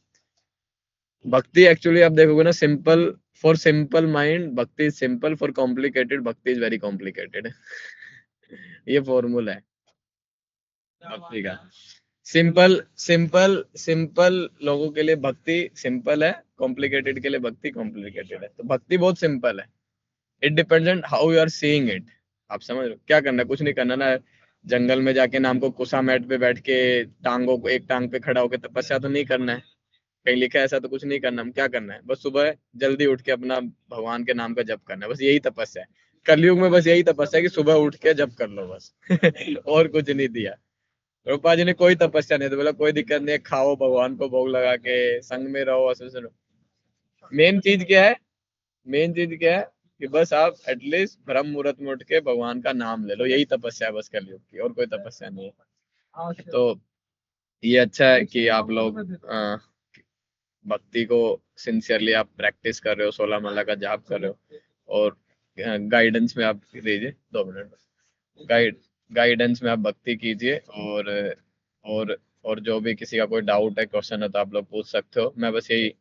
भक्ति एक्चुअली आप देखोगे ना, सिंपल फॉर सिंपल माइंड भक्ति इज सिंपल, फॉर कॉम्प्लिकेटेड भक्ति इज वेरी कॉम्प्लिकेटेड। ये फॉर्मूला है भक्ति का। सिंपल सिंपल सिंपल लोगों के लिए भक्ति सिंपल है, कॉम्प्लिकेटेड के लिए भक्ति कॉम्प्लिकेटेड है। तो भक्ति बहुत सिंपल है, it depends on how you are seeing it. आप समझ रहे हो? क्या करना है? कुछ नहीं करना ना, जंगल में जाके ना हमको कुसा मैट पे बैठ के टांगों को एक टांग पे खड़ा होकर तपस्या तो नहीं करना है, कहीं लिखा है ऐसा तो कुछ नहीं करना। हम क्या करना है? बस सुबह जल्दी उठ के अपना भगवान के नाम का जप करना है, बस यही तपस्या है। कलयुग में बस यही तपस्या है कि सुबह उठ के जप कर लो बस। और कुछ नहीं दिया। रूपा जी ने कोई तपस्या नहीं, तो बोला कोई दिक्कत नहीं है, खाओ भगवान को भोग लगा के, संग में रहो, ऐसे रहो। मेन चीज क्या है? मेन चीज क्या है कि बस आप एटलीस्ट ब्रह्म मुहूर्त में उठ के भगवान का नाम ले लो, यही तपस्या है बस कलयुग की, और कोई तपस्या नहीं है। तो ये अच्छा है कि आप लोग भक्ति को सिंसियरली आप प्रैक्टिस कर रहे हो, 16 माला का जाप कर रहे हो, और गाइडेंस में आप दीजिए 2 मिनट गाइडेंस में आप भक्ति कीजिए। और जो भी किसी का कोई डाउट है, क्वेश्चन है, तो आप लोग पूछ सकते हो। मैं बस यही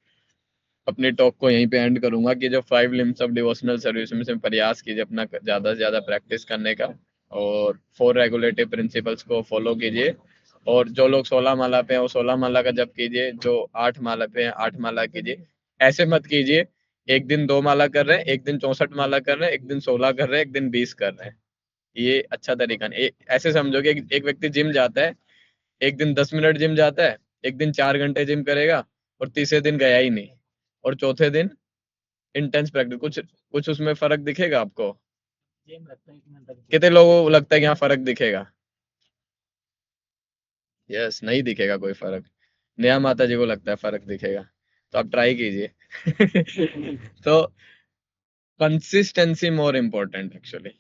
अपनी टॉक को यहीं पे एंड करूंगा कि जो 5 लिम्स ऑफ डिवोशनल सर्विस में से प्रयास कीजिए अपना ज्यादा से ज्यादा प्रैक्टिस करने का, और 4 रेगुलेटिव प्रिंसिपल्स को फॉलो कीजिए। और जो लोग 16 माला पे हैं वो 16 माला का जप कीजिए, जो 8 माला पे हैं 8 माला कीजिए। ऐसे मत कीजिए एक दिन 2 माला कर रहे हैं, एक दिन 64 माला कर रहे हैं, एक दिन 16 कर रहे हैं, एक दिन 20 कर रहे हैं। ये अच्छा तरीका नहीं। ऐसे समझो कि एक व्यक्ति जिम जाता है, एक दिन 10 मिनट जिम जाता है, एक दिन 4 घंटे जिम करेगा, और तीसरे दिन गया ही नहीं, और चौथे दिन इंटेंस प्रैक्टिस। कुछ कुछ उसमें फर्क दिखेगा आपको? कितने लोगों को लगता है कि यहाँ फर्क दिखेगा? यस, नहीं दिखेगा कोई फर्क। नेहा माता जी को लगता है फर्क दिखेगा, तो आप ट्राई कीजिए। तो कंसिस्टेंसी मोर इम्पोर्टेंट एक्चुअली।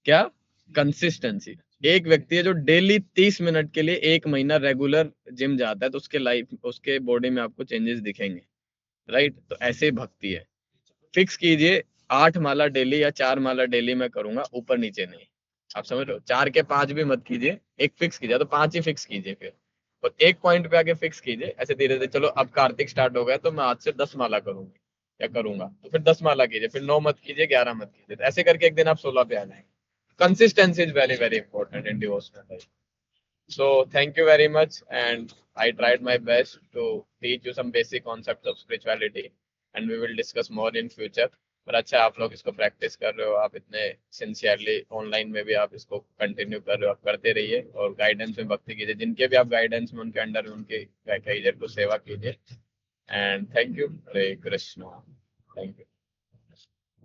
क्या? कंसिस्टेंसी। एक व्यक्ति है जो डेली 30 मिनट के लिए 1 महीना रेगुलर जिम जाता है, तो उसके लाइफ, उसके बॉडी में आपको चेंजेस दिखेंगे, राइट? तो ऐसे ही भक्ति है। फिक्स कीजिए 8 माला डेली या 4 माला डेली मैं करूंगा, ऊपर नीचे नहीं। आप समझ रहे हो? 4 के 5 भी मत कीजिए, एक फिक्स कीजिए, तो 5 ही फिक्स कीजिए फिर, और एक पॉइंट पे आके फिक्स कीजिए। ऐसे धीरे धीरे चलो, अब कार्तिक स्टार्ट हो गया तो मैं आज से 10 माला करूंगी या करूंगा, तो फिर 10 माला कीजिए, फिर 9 मत कीजिए, 11 मत कीजिए। तो ऐसे करके एक दिन आप 16 पे आ जाएंगे। Consistency is very very important in devotional life. So thank you very much, and I tried my best to teach you some basic concepts of spirituality, and we will discuss more in future. पर अच्छा, आप लोग इसको प्रैक्टिस कर रहे हो, आप इतने सिंसियरली ऑनलाइन में भी आप इसको कंटिन्यू कर रहे हो, आप करते रहिए, और गाइडेंस में भक्ति कीजिए। जिनके भी आप गाइडेंस में, उनके अंडर में, उनके गाइडर को सेवा कीजिए। And thank you. Hare Krishna. Thank you.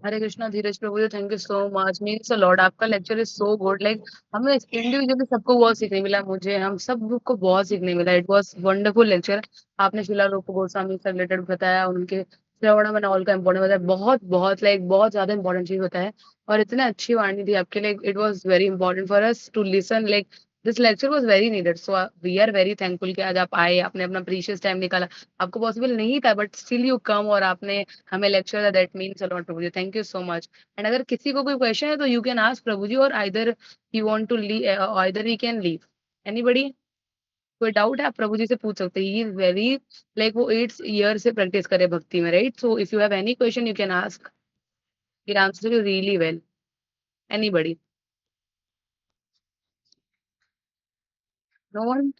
Hare Krishna Dheeraj Prabhu ji, thank you so much. Means a lot, आपका lecture is so good. Like हमें इंडिविजुअली सबको बहुत सीखने मिला, मुझे, हम सब लोग को बहुत सीखने मिला। It was wonderful lecture. आपने शिला रूप गोस्वामी से रिलेटेड बताया, उनके श्रवण मनोल का इम्पोर्टेंट बताया, बहुत बहुत लाइक बहुत ज्यादा इंपॉर्टेंट चीज बताया, और इतने अच्छी वाणी थी आपके लिए। It was very important for us to listen, like this lecture was very needed, so we are very thankful कि आज आप आए, आपने अपना प्रीशियस टाइम निकाला। आपको पॉसिबल नहीं था बट स्टिल यू कम और आपने हमें लेक्चर दिया, दैट मीन्स अ लॉट प्रभु जी, thank you so much. And अगर किसी को कोई क्वेश्चन है तो यू कैन आस्क प्रभु जी, और either you want to leave, either we can leave. Anybody, कोई डाउट है आप प्रभु जी से पूछ सकते हैं। ही इज वेरी लाइक वो 8 ईयर से प्रैक्टिस करे भक्ति में, right? So if you have any question you can ask, he answer you really well. Anybody? No one?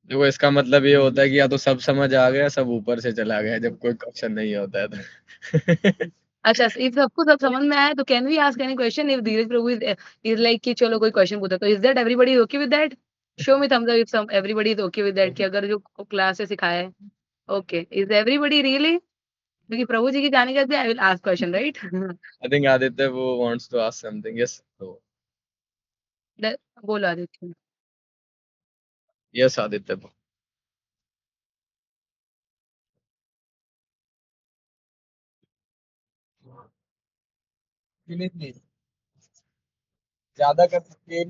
देखो इसका मतलब ये होता है कि या तो सब समझ आ गया, सब ऊपर से चला गया जब कोई क्वेश्चन नहीं होता है तो।
अच्छा, इफ सबको सब समझ में आया तो can we ask any question? If Dheeraj प्रभु इज लाइक कि चलो कोई क्वेश्चन पूछा, तो is that everybody okay with that? Show me thumbs up if some everybody is okay with that, कि अगर जो क्लास से सिखाया है। Okay, is everybody really? क्योंकि प्रभु जी की जाने के बाद I will ask question, right?
I think Aditya वो wants to ask something. Yes. So,
बोलो आदित्य।
yes Aditya. नहीं ज्यादा कर सकते हैं।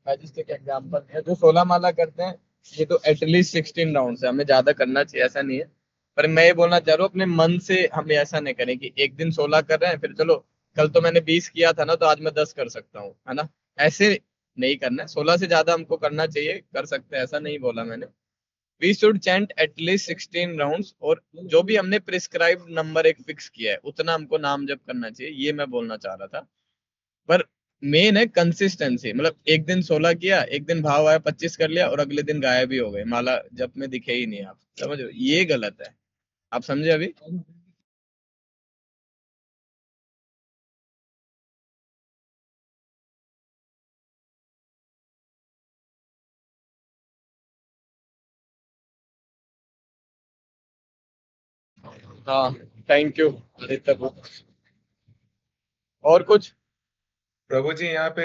मैजिस्टिक एग्जांपल है जो 16 माला करते हैं, ये तो एटलीस्ट 16 राउंड है, हमें ज्यादा करना चाहिए ऐसा नहीं है। पर मैं ये बोलना चाह रहा हूँ अपने मन से हम ऐसा नहीं करें कि एक दिन 16 कर रहे हैं फिर चलो कल तो मैंने 20 किया था ना तो आज मैं 10 कर सकता हूँ, है ना? ऐसे नहीं करना है, 16 से ज्यादा हमको करना चाहिए, कर सकते हैं, ऐसा नहीं बोला मैंने। We should chant at least 16 rounds, और जो भी हमने प्रिस्क्राइब नंबर एक फिक्स किया है उतना हमको नाम जप करना चाहिए, ये मैं बोलना चाह रहा था। पर मेन है कंसिस्टेंसी, मतलब एक दिन 16 किया, एक दिन भाव आया 25 कर लिया और अगले दिन गायब ही हो गए, माला जप में दिखे ही नहीं, आप समझ रहे हो? ये गलत है, आप समझे अभी? हाँ, थैंक यू आदित्य को। और कुछ?
प्रभु जी यहाँ पे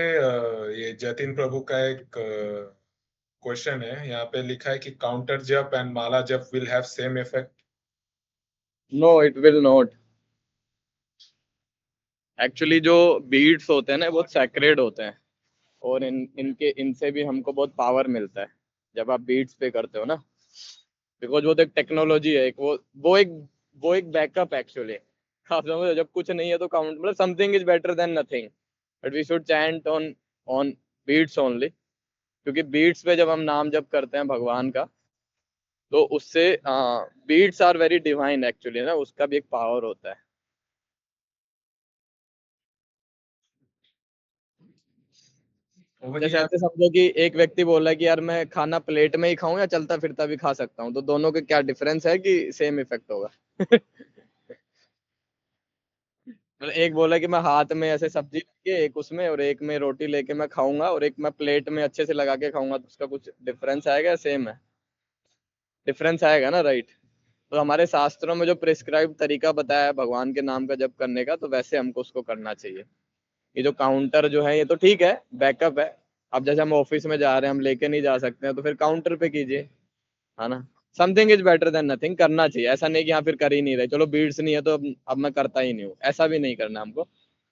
ये जतिन प्रभु का एक क्वेश्चन है, यहाँ पे लिखा है कि काउंटर जप एंड माला जप will have same effect.
No, it will not. Actually जो बीड्स होते हैं ना बहुत सैक्रेड होते हैं, और इनसे भी हमको बहुत पावर मिलता है जब आप बीट्स पे करते हो ना, बिकॉज वो तो एक टेक्नोलॉजी है, एक वो एक बैकअप एक्चुअली। आप समझ रहे हो? जब कुछ नहीं है तो काउंट, मतलब something is better than nothing, but we should chant on on beads only, क्योंकि बीट्स पे जब हम नाम जप करते हैं भगवान का तो उससे beads are very divine actually ना, उसका भी एक पावर होता है।
प्रभु जी
जैसे
यहाँ
ऐसे समझो कि एक व्यक्ति बोल रहा है कि यार मैं खाना प्लेट में ही खाऊं या चलता फिरता भी खा सकता हूं, तो दोनों के क्या डिफरेंस है कि सेम इफेक्ट होगा? मतलब एक बोला कि मैं हाथ में ऐसे सब्जी लेके एक उसमें और एक में रोटी लेके मैं खाऊंगा और एक मैं प्लेट में अच्छे से लगा के खाऊंगा, तो उसका कुछ डिफरेंस आएगा? सेम है, डिफरेंस आएगा ना, राइट? तो हमारे शास्त्रों में जो प्रिस्क्राइब तरीका बताया है भगवान के नाम का जप करने का, तो वैसे हमको उसको करना चाहिए। ये जो काउंटर जो है ये तो ठीक है, बैकअप है। अब जैसे हम ऑफिस में जा रहे हैं, हम लेके नहीं जा सकते हैं, तो फिर काउंटर पे कीजिए, है ना? Something is better than nothing, करना चाहिए। ऐसा नहीं कि हाँ फिर कर ही नहीं रहे, चलो बीड्स नहीं है तो अब मैं करता ही नहीं हूँ, ऐसा भी नहीं करना हमको।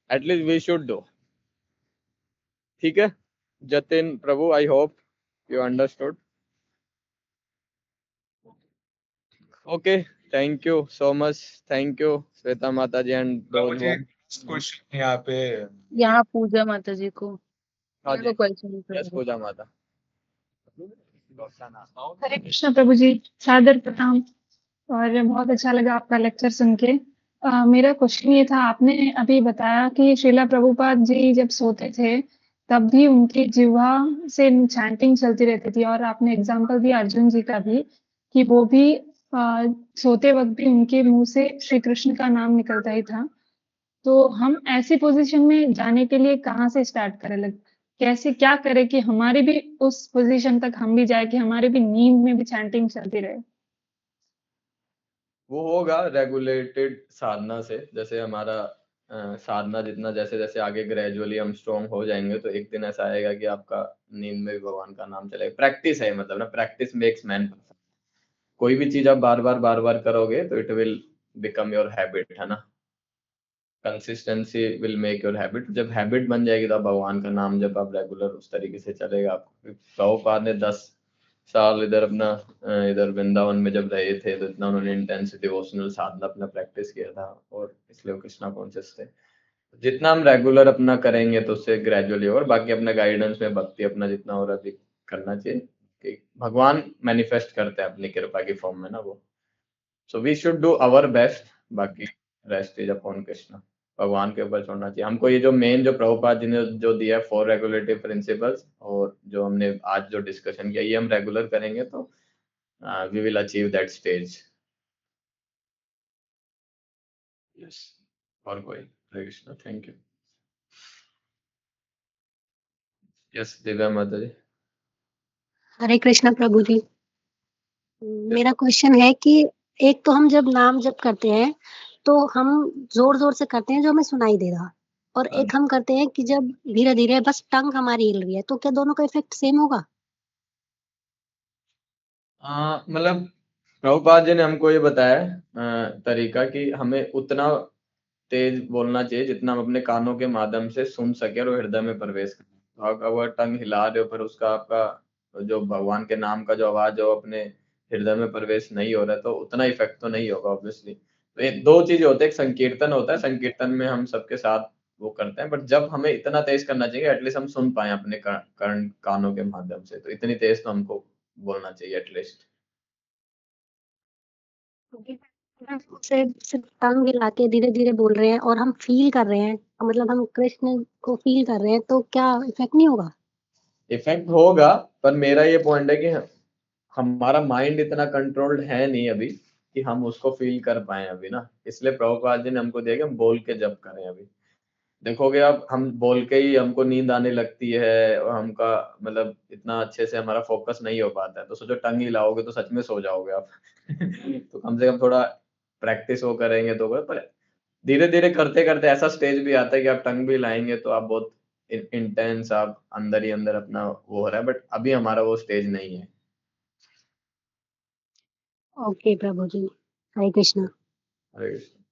At least we should do. ठीक है Jatin Prabhu, I hope you understood. Okay, thank you so much, thank you Shweta Mata ji and
Prabhu ji question यहाँ पे
यहाँ पूजा माता जी को
हाँ जी,
क्वेश्चन।
यस पूजा माता।
हरे कृष्ण प्रभु जी, सादर प्रणाम। और बहुत अच्छा लगा आपका लेक्चर सुन के। मेरा क्वेश्चन ये था, आपने अभी बताया कि श्रीला प्रभुपाद जी जब सोते थे तब भी उनकी जिह्वा से चैंटिंग चलती रहती थी, और आपने एग्जांपल दिया अर्जुन जी का भी कि वो भी सोते वक्त भी उनके मुंह से श्री कृष्ण का नाम निकलता ही था। तो हम ऐसी पोजीशन में जाने के लिए कहाँ से स्टार्ट करें? कैसे क्या करें कि हमारी भी उस पोजीशन तक हम भी जाए कि हमारे भी नींद में भी चैंटिंग चलती रहे?
वो होगा रेगुलेटेड साधना से, जैसे हमारा साधना जितना जैसे जैसे आगे ग्रेजुअली हम स्ट्रॉन्ग हो जाएंगे तो एक दिन ऐसा आएगा कि आपका नींद में भी भगवान का नाम चलेगा। प्रैक्टिस है, मतलब ना, प्रैक्टिस मेक्स मैन परफेक्ट। कोई भी चीज आप बार बार करोगे तो it will become your habit, है ना? Consistency will make your habit. जब हैबिट बन जाएगी तो आप भगवान का नाम जब आप रेगुलर उस तरीके से चलेगा आपको। प्रभुपाद ने 10 साल इधर अपना इधर वृंदावन में जब रहे थे तो इतना उन्होंने इंटेंस डिवोशनल साधना अपना प्रैक्टिस किया था और इसलिए वो कृष्णा कॉन्शियस थे। जितना हम रेगुलर अपना करेंगे तो उससे ग्रेजुअली और बाकी अपना गाइडेंस में भक्ति अपना जितना हो रहा है करना चाहिए कि भगवान मैनिफेस्ट करते हैं अपनी कृपा की फॉर्म में ना वो। So we should do our best, बाकी रेस्ट इज अपॉन कृष्णा। भगवान के ऊपर छोड़ना चाहिए हमको। ये जो मेन जो प्रभुपाद जी ने जो दिया है 4 रेगुलेटिव प्रिंसिपल्स और जो हमने आज जो डिस्कशन किया ये हम रेगुलर करेंगे तो we will achieve that stage. Yes, और कोई? Hare Krishna, thank you. Yes, Divya Mata ji.
Hare Krishna प्रभु जी। मेरा क्वेश्चन है कि एक तो हम जब नाम जप करते हैं तो हम जोर-जोर से करते हैं जो हमें सुनाई दे रहा और
हाँ।
एक हम करते हैं कि जब धीरे-धीरे बस टंग हमारी हिल रही है, तो क्या दोनों का इफ़ेक्ट सेम होगा?
मतलब प्रभुपाद जी ने हमको ये बताया तरीका कि हमें उतना तेज बोलना चाहिए जितना हम अपने कानों के माध्यम से सुन सके और हृदय में प्रवेश करे। तो आप अगर टंग हिला रहे हो फिर उसका आपका जो भगवान के नाम का जो आवाज है वो अपने हृदय में प्रवेश नहीं हो रहा है तो उतना इफेक्ट तो नहीं होगा ऑब्वियसली। तो ये 2 चीजें होते हैं, एक संकीर्तन होता है, संकीर्तन में हम सबके साथ वो करते हैं, बट जब हमें इतना तेज करना चाहिए एटलीस्ट हम सुन पाए अपने कर्ण कानों के माध्यम से, तो इतनी तेज तो हमको बोलना चाहिए एटलीस्ट।
सिर्फ टंग हिला के धीरे-धीरे बोल रहे हैं और हम फ़ील कर रहे हैं, मतलब हम कृष्ण को फ़ील कर रहे हैं, तो क्या इफ़ेक्ट नहीं होगा?
इफेक्ट होगा, पर मेरा ये पॉइंट है कि हमारा माइंड इतना कंट्रोल्ड है नहीं अभी कि हम उसको फील कर पाए अभी ना, इसलिए प्रभुपाद जी ने हमको दिया कि हम बोल के जप करें। अभी देखोगे आप हम बोल के ही हमको नींद आने लगती है और हमका मतलब इतना अच्छे से हमारा फोकस नहीं हो पाता है, तो सोचो टंग ही लाओगे तो सच में सो जाओगे आप। तो कम से कम थोड़ा प्रैक्टिस वो करेंगे तो पर धीरे धीरे करते करते ऐसा स्टेज भी आता है कि आप टंग भी लाएंगे तो आप बहुत इंटेंस आप अंदर ही अंदर अपना वो हो रहा है, बट अभी हमारा वो स्टेज नहीं है।
ओके प्रभु जी, Hare Krishna.
Hare Krishna.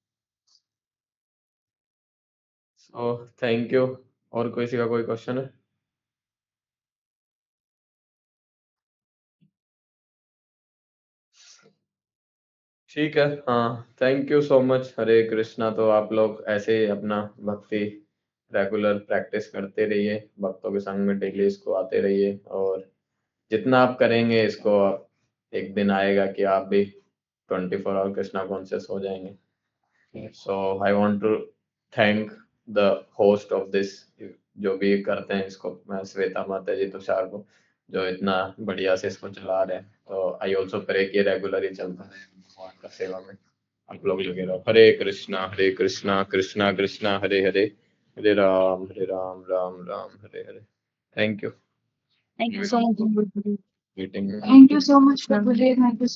So thank you. और किसी का कोई क्वेश्चन है? ठीक है, हाँ, thank you so much. Hare Krishna. तो आप लोग ऐसे ही अपना भक्ति रेगुलर प्रैक्टिस करते रहिए, भक्तों के संग में डेली इसको आते रहिए और जितना आप करेंगे इसको एक दिन आएगा कि आप भी 24 आवर कृष्णा कॉन्शियस हो जाएंगे। So I want to thank the host of this, जो भी करते हैं इसको, मैं श्वेता माता जी तुषार को, जो इतना बढ़िया से इसको चला रहे हैं। तो आई ऑल्सो प्रे कि रेगुलर ही चलता रहे भगवान का सेवा में आप लोग लगे रहो। Hare Krishna Krishna Krishna Hare Hare, Hare Ram Ram Ram Hare Hare. Thank you.
Thank you so much.
Meeting में
thank you so much Prabhu ji, thank you.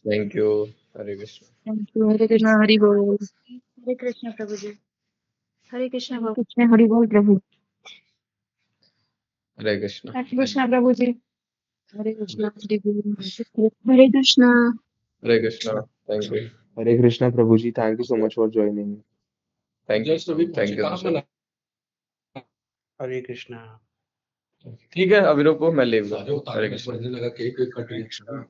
Thank you. Hare Krishna.
Thank you. Hare Krishna, Hari बोल।
हरे कृष्ण प्रभु जी, हरे कृष्ण
हरे कृष्ण, हरि बोल प्रभु।
हरे कृष्ण।
हरे कृष्ण प्रभु जी,
हरे कृष्णा, हरि बोल।
Hare Krishna.
Hare Krishna. Thank you.
Hare Krishna Prabhuji, thank you so much for joining.
Thank you. Thank you.
Hare Krishna.
ठीक है, अभी रुको, मैं लीव लूं। हरे कृष्ण।
हरे कृष्णा।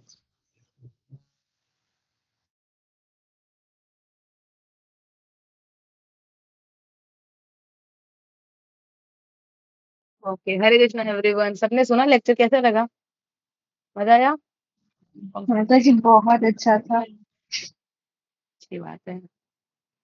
Okay, Hare Krishna everyone. सबने सुना लेक्चर, कैसा लगा? मजा आया?
माता जी बहुत अच्छा था।
अच्छी बात है।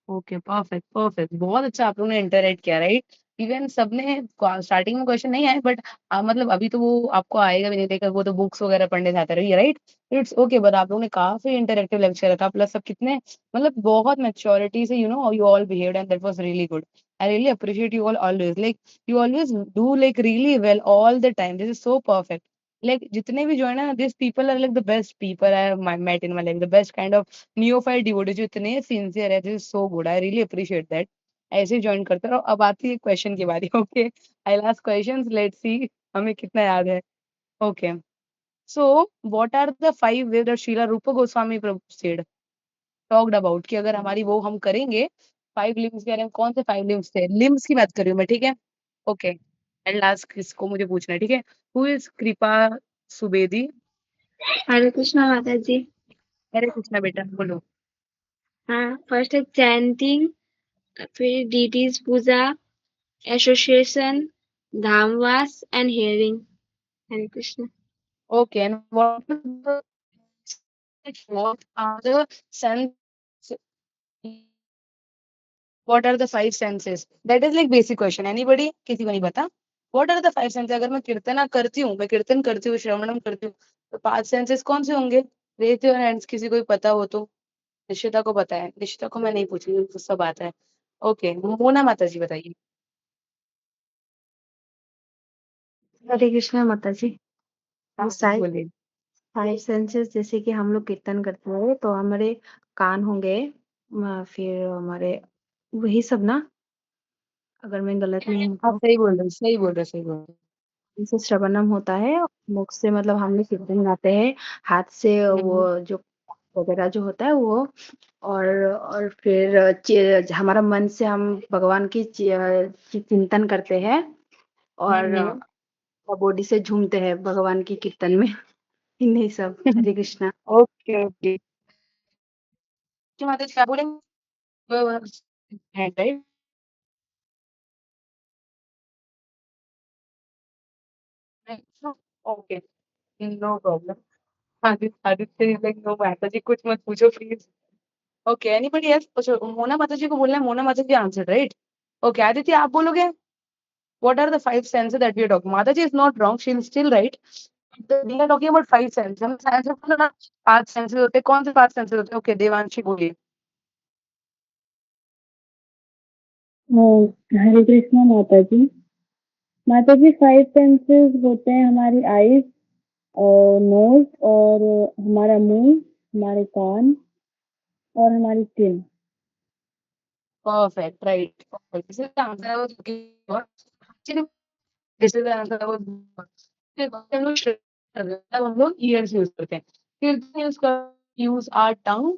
Okay, perfect perfect. बहुत अच्छा आप लोगों ने इंटरैक्ट किया, राइट? इवन सबने स्टार्टिंग में क्वेश्चन नहीं आए, बट मतलब अभी तो वो आपको आएगा भी नहीं, देखा वो तो बुक्स वगैरह पढ़ने जाते रहिए, राइट? इट्स ओके, बट आप लोगों ने काफी इंटरैक्टिव लेक्चर रखा, प्लस सब कितने मतलब बहुत मैच्योरिटी से you all behaved and that was really good. I really appreciate you all always, like you always do like really well all the time. This is so perfect. Like जितने भी जो है ना, this people are like the best people I have met in my life, the best kind of neophyte devotee जो इतने सिंसियर है। This is so good, I really appreciate that. ऐसे ज्वाइन करते रहो। अब आती है क्वेश्चन की बारी। Okay, I last questions, let's see हमें कितना याद है। Okay, so what are the 5 way that Srila Rupa Goswami प्रभु सेड टॉक्ड अबाउट कि अगर हमारी वो हम करेंगे 5 लिम्स कह रहे हैं, कौन से 5 लिम्स थे? लिम्स की बात कर रही हूँ मैं, ठीक है? ओके, एंड लास्ट किसको मुझे पूछना है, ठीक है? हु इज कृपा सुबेदी?
हरे कृष्णा माता जी।
हरे कृष्णा बेटा, बोलो।
हाँ, फर्स्ट है चैंटिंग, फिर डीटीज पूजा, एसोसिएशन, धामवास and hearing. Hare Krishna.
Okay, and what are the sense? What are the 5 senses? That is like basic question. Anybody? किसी को नहीं पता? What are the 5 senses? अगर मैं कीर्तना करती हूँ, मैं कीर्तन करती हूँ, श्रवणम करती हूँ, तो 5 senses कौन से होंगे? Raise your hands, किसी को भी पता हो तो। निशिता को पता है, निशिता को मैं नहीं पूछी, उसको सब आता है। ओके, मोना माता जी बताइए।
हरे कृष्णा माता जी।
हाँ,
साइड
बोलिए।
5 सेंसेस जैसे कि हम लोग कीर्तन करते हैं तो हमारे कान होंगे, फिर हमारे वही सब ना, अगर मैं गलत नहीं हूँ
आप
तो।
सही बोल रहे हो, सही बोल रहे हो, सही बोल रहे हो।
जैसे श्रवणम होता है, मुख से मतलब हम लोग कीर्तन गाते हैं, हाथ से वो जो वगैरह जो होता है वो, और फिर हमारा मन से हम भगवान की चिंतन करते हैं, और बॉडी से झूमते हैं भगवान की कीर्तन में। इन्हीं सब। हरे कृष्णा।
Okay, okay. माता जी क्या बोलेंगे? है right? Okay, no problem. Aditya is like no माता जी कुछ मत पूछो प्लीज। Okay, anybody else? अच्छा, मोना माता जी को बोलना है, मोना माता जी आंसर राइट? ओके, आदित्य आप बोलोगे? What are the 5 senses that we are talking? माता जी is not wrong, she is still right. We are talking about 5 senses. हम साइंस में बोला ना 5 सेंसेस होते हैं, कौन से 5 सेंसेस होते हैं? ओके, देवांशी बोलिए।
हरे कृष्णा माता जी। माता जी 5 सेंसेस होते हैं हमारी आईज और नोज और हमारा मुंह, हमारे कान और हमारी skin.
Perfect, right, perfect. This is the answer I was looking for. Actually this is the answer I was. फिर हम लोग तब हम लोग ईयर्स यूज करते हैं, फिर use our tongue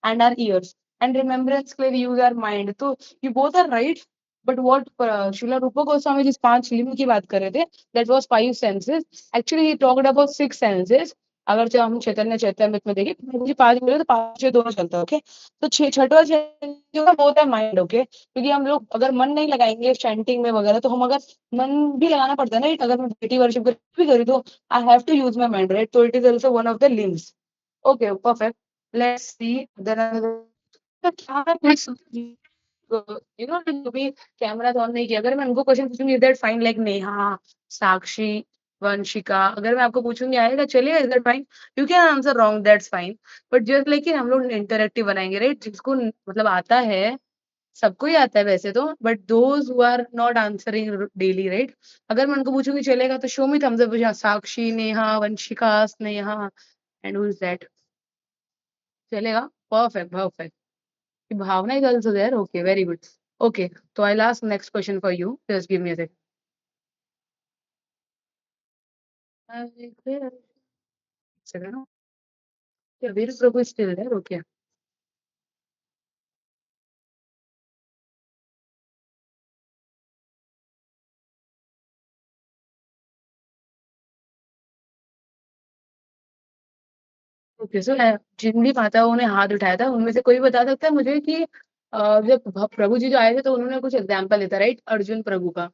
and our ears, and remembrance के लिए यूज आवर माइंड। तो you both are right, but what Srila Rupa Goswami जिस 5 लिंग की बात कर रहे थे, that was 5 senses. Actually he talked about 6 senses. अगर जब हम चैतन्य चैतन्यमृत में देखें, मुझे 5 बोले तो 5 से दोनों चलता है। ओके, तो छठवां जो है वो है माइंड। ओके, क्योंकि हम लोग अगर मन नहीं लगाएंगे चैंटिंग में वगैरह, तो हम अगर मन भी लगाना पड़ता है ना, अगर मैं बेटी वर्शिप भी करी तो I have to use my mind, right? तो it is also one of the limbs. Okay, perfect. Let's see then you know, कभी कैमरा ऑन नहीं किया, अगर मैं उनको क्वेश्चन पूछूंगी is that fine? Like Neha, Sakshi, Vanshika, अगर मैं आपको पूछूंगी आएगा, चलिए, is that fine? You can answer wrong, that's fine. But just like हम लोग इंटरेक्टिव बनाएंगे, राइट? जिसको मतलब आता है, सबको ही आता है वैसे तो, but those who are not answering daily, right? अगर मैं उनको पूछूंगी चलेगा, तो show me thumbs up, Sakshi, Neha, Vanshika, Sneha, and who is that? चलेगा, perfect, perfect. Bhavna is also there. Okay, very good. Okay, so I'll ask next question for you. Just give me a second. Second. Yeah, Veer Prabhu is still there. Okay. Okay, so जिन भी माताओं ने हाथ उठाया था, उनमें से कोई बता सकता है मुझे कि जब प्रभु जी जो आए थे, तो उन्होंने कुछ एग्जाम्पल दिया था, राइट? अर्जुन प्रभु का,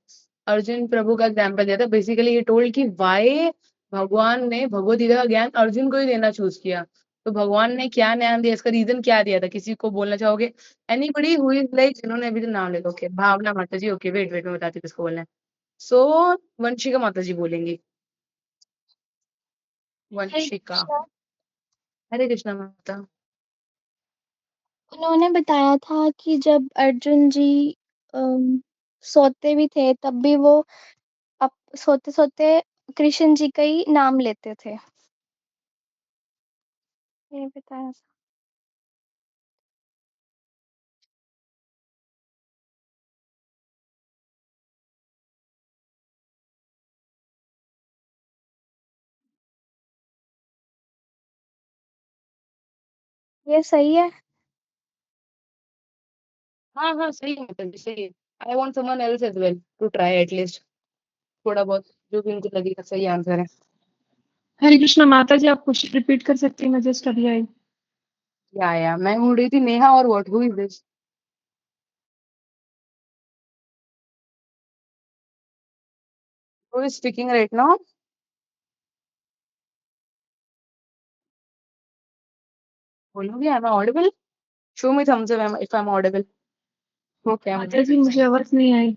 अर्जुन प्रभु का एग्जाम्पल दिया था। बेसिकली ये टोल्ड कि वाई भगवान ने भगवद गीता का ज्ञान अर्जुन को ही देना चूज किया। तो भगवान ने क्या ज्ञान दिया, इसका रीजन क्या दिया था? किसी को बोलना चाहोगे? एनीबडी हु इज लाइक, जिन्होंने अभी तो नाम ले, ओके, भावना माता जी। ओके, वेट वेट, मैं बताती हूँ किसको बोलना है। सो वंशिका माता जी बोलेंगी। वंशिका। हरे कृष्णा माता।
उन्होंने बताया था कि जब अर्जुन जी सोते भी थे, तब भी वो सोते सोते कृष्ण जी का ही नाम लेते थे। ये बताया था। ये सही है।
हाँ, हाँ, सही है माताजी, सही है। I want someone else as well to try at least थोड़ा बहुत जो भी उनको लगेगा सही आंसर है।
हरे कृष्णा माता जी, आप क्वेश्चन रिपीट कर सकती हैं? मैं जस्ट अभी आई।
या मैं ढूँढ रही थी नेहा और what who is this? Who is speaking right now? बोलोगे am I audible? Show me thumbs up if I am audible. Okay, I am
माता जी, मुझे आवाज़ नहीं आई।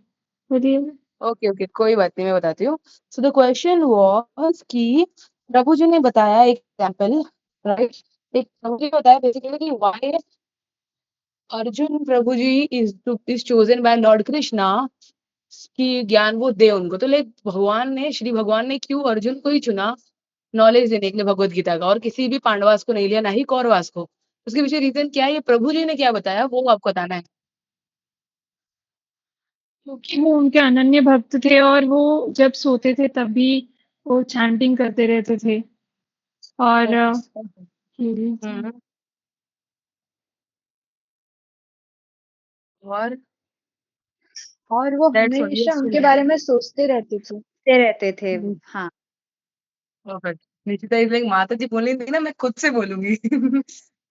बोलिए।
ओके, ओके, कोई बात नहीं, मैं बताती हूँ। सो द क्वेश्चन वाज़ कि प्रभु जी ने बताया एक एग्जांपल, राइट? एक प्रभु जी ने बताया बेसिकली कि व्हाई अर्जुन प्रभु जी is chosen by Lord Krishna कि ज्ञान वो दे उनको। तो लाइक श्री भगवान ने क्यों अर्जुन को ही चुना नॉलेज देने के लिए भगवत गीता का और किसी भी पांडवास को नहीं लिया, ना ही कौरवास को? उसके पीछे रीज़न क्या है, ये प्रभु जी ने क्या बताया वो आपको बताना है।
क्योंकि वो उनके अनन्य भक्त थे और वो जब सोते थे तब भी वो चैंटिंग करते रहते थे। और
हुँ। और
वो
दैट्स ऑल,
हमेशा
यस
उनके बारे में सोचते रहते थे।
हुँ।
हाँ।
परफेक्ट। निशिता इज़ लाइक माता जी बोल रही थी ना मैं खुद से बोलूँगी।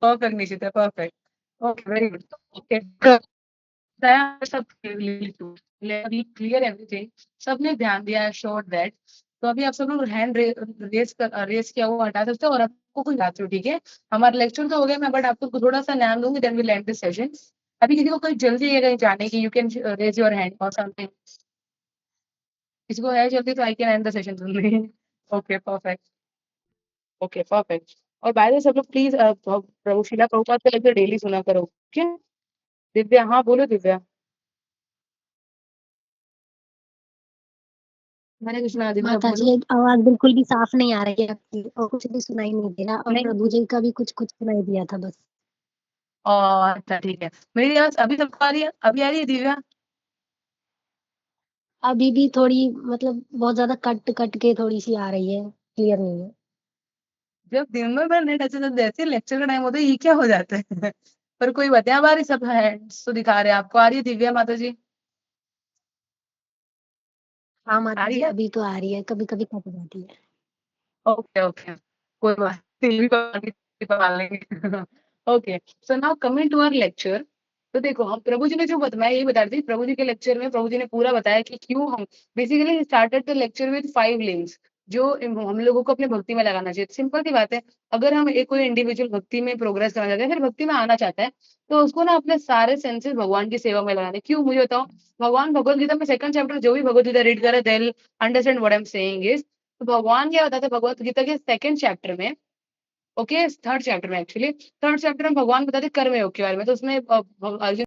Perfect Nishita, perfect. Okay, very good. Okay, बताया सब क्लियर एवरीथिंग, सबने ध्यान दिया, श्योर दैट। तो अभी आप सब लोग हैंड रेज़ किया हुआ हटा सकते हो और आपको कोई बात हो, ठीक है? हमारा लेक्चर तो हो गया, मैं बट आपको थोड़ा-सा ज्ञान दूँगी, then will end this session. अभी किसी को कोई जल्दी है कहीं जाने की, you can raise your hand और समथिंग। किसी को है जल्दी तो I can end the session soon okay, perfect. Okay, perfect. और बाय द वे सब लोग प्लीज़ प्रभु शिला प्रभुपाद का लेक्चर डेली सुना करो, ओके? दिव्या, हाँ, बोलो दिव्या। हरे कृष्णा, दिव्या
माता
बोलो।
जी, आवाज़ बिल्कुल भी साफ नहीं आ रही है आपकी और कुछ भी सुनाई नहीं दे रहा और प्रभु
नहीं,
जी का भी कुछ-कुछ सुनाई दिया था बस।
अच्छा ठीक है। मेरी आवाज़ अभी सबको आ रही है? अभी आ रही है दिव्या?
अभी भी थोड़ी मतलब बहुत ज़्यादा कट-कट के थोड़ी-सी आ रही है, क्लियर नहीं है।
जब दिन में मेरा नेट अच्छा चलता है, जैसे लेक्चर का टाइम होता है, ये क्या हो जाता है? पर कोई बात नहीं, अब आ रही सब हैंड्स तो दिखा रहे हैं आपको। आ रही है दिव्या माता जी?
हाँ,
आ
माता
रही
जी,
है?
अभी तो आ रही है, कभी-कभी कट जाती है।
Okay, okay. कोई बात नहीं, पाल लेंगे। Okay, so now coming to our lecture. तो देखो हम प्रभु जी ने जो मैं यही बता रही थी, प्रभु जी के लेक्चर में प्रभु जी ने पूरा बताया कि क्यों हम basically started the lecture with 5 links जो हम लोगों को अपने भक्ति में लगाना चाहिए। सिंपल सी बात है, अगर हम एक कोई इंडिविजुअल भक्ति में प्रोग्रेस करना चाहते हैं, फिर भक्ति में आना चाहता है, तो उसको ना अपने सारे सेंसेस भगवान की सेवा में लगाने। क्यों मुझे बताओ? भगवान भगवत गीता में 2nd चैप्टर जो भी भगवत गीता रीड करे they will understand what I am saying is तो भगवान क्या बताते हैं भगवत गीता के 2nd चैप्टर में, ओके, 3rd चैप्टर में एक्चुअली 3rd चैप्टर में भगवान बताते हैं कर्मयोग के बारे में। तो उसमें अर्जुन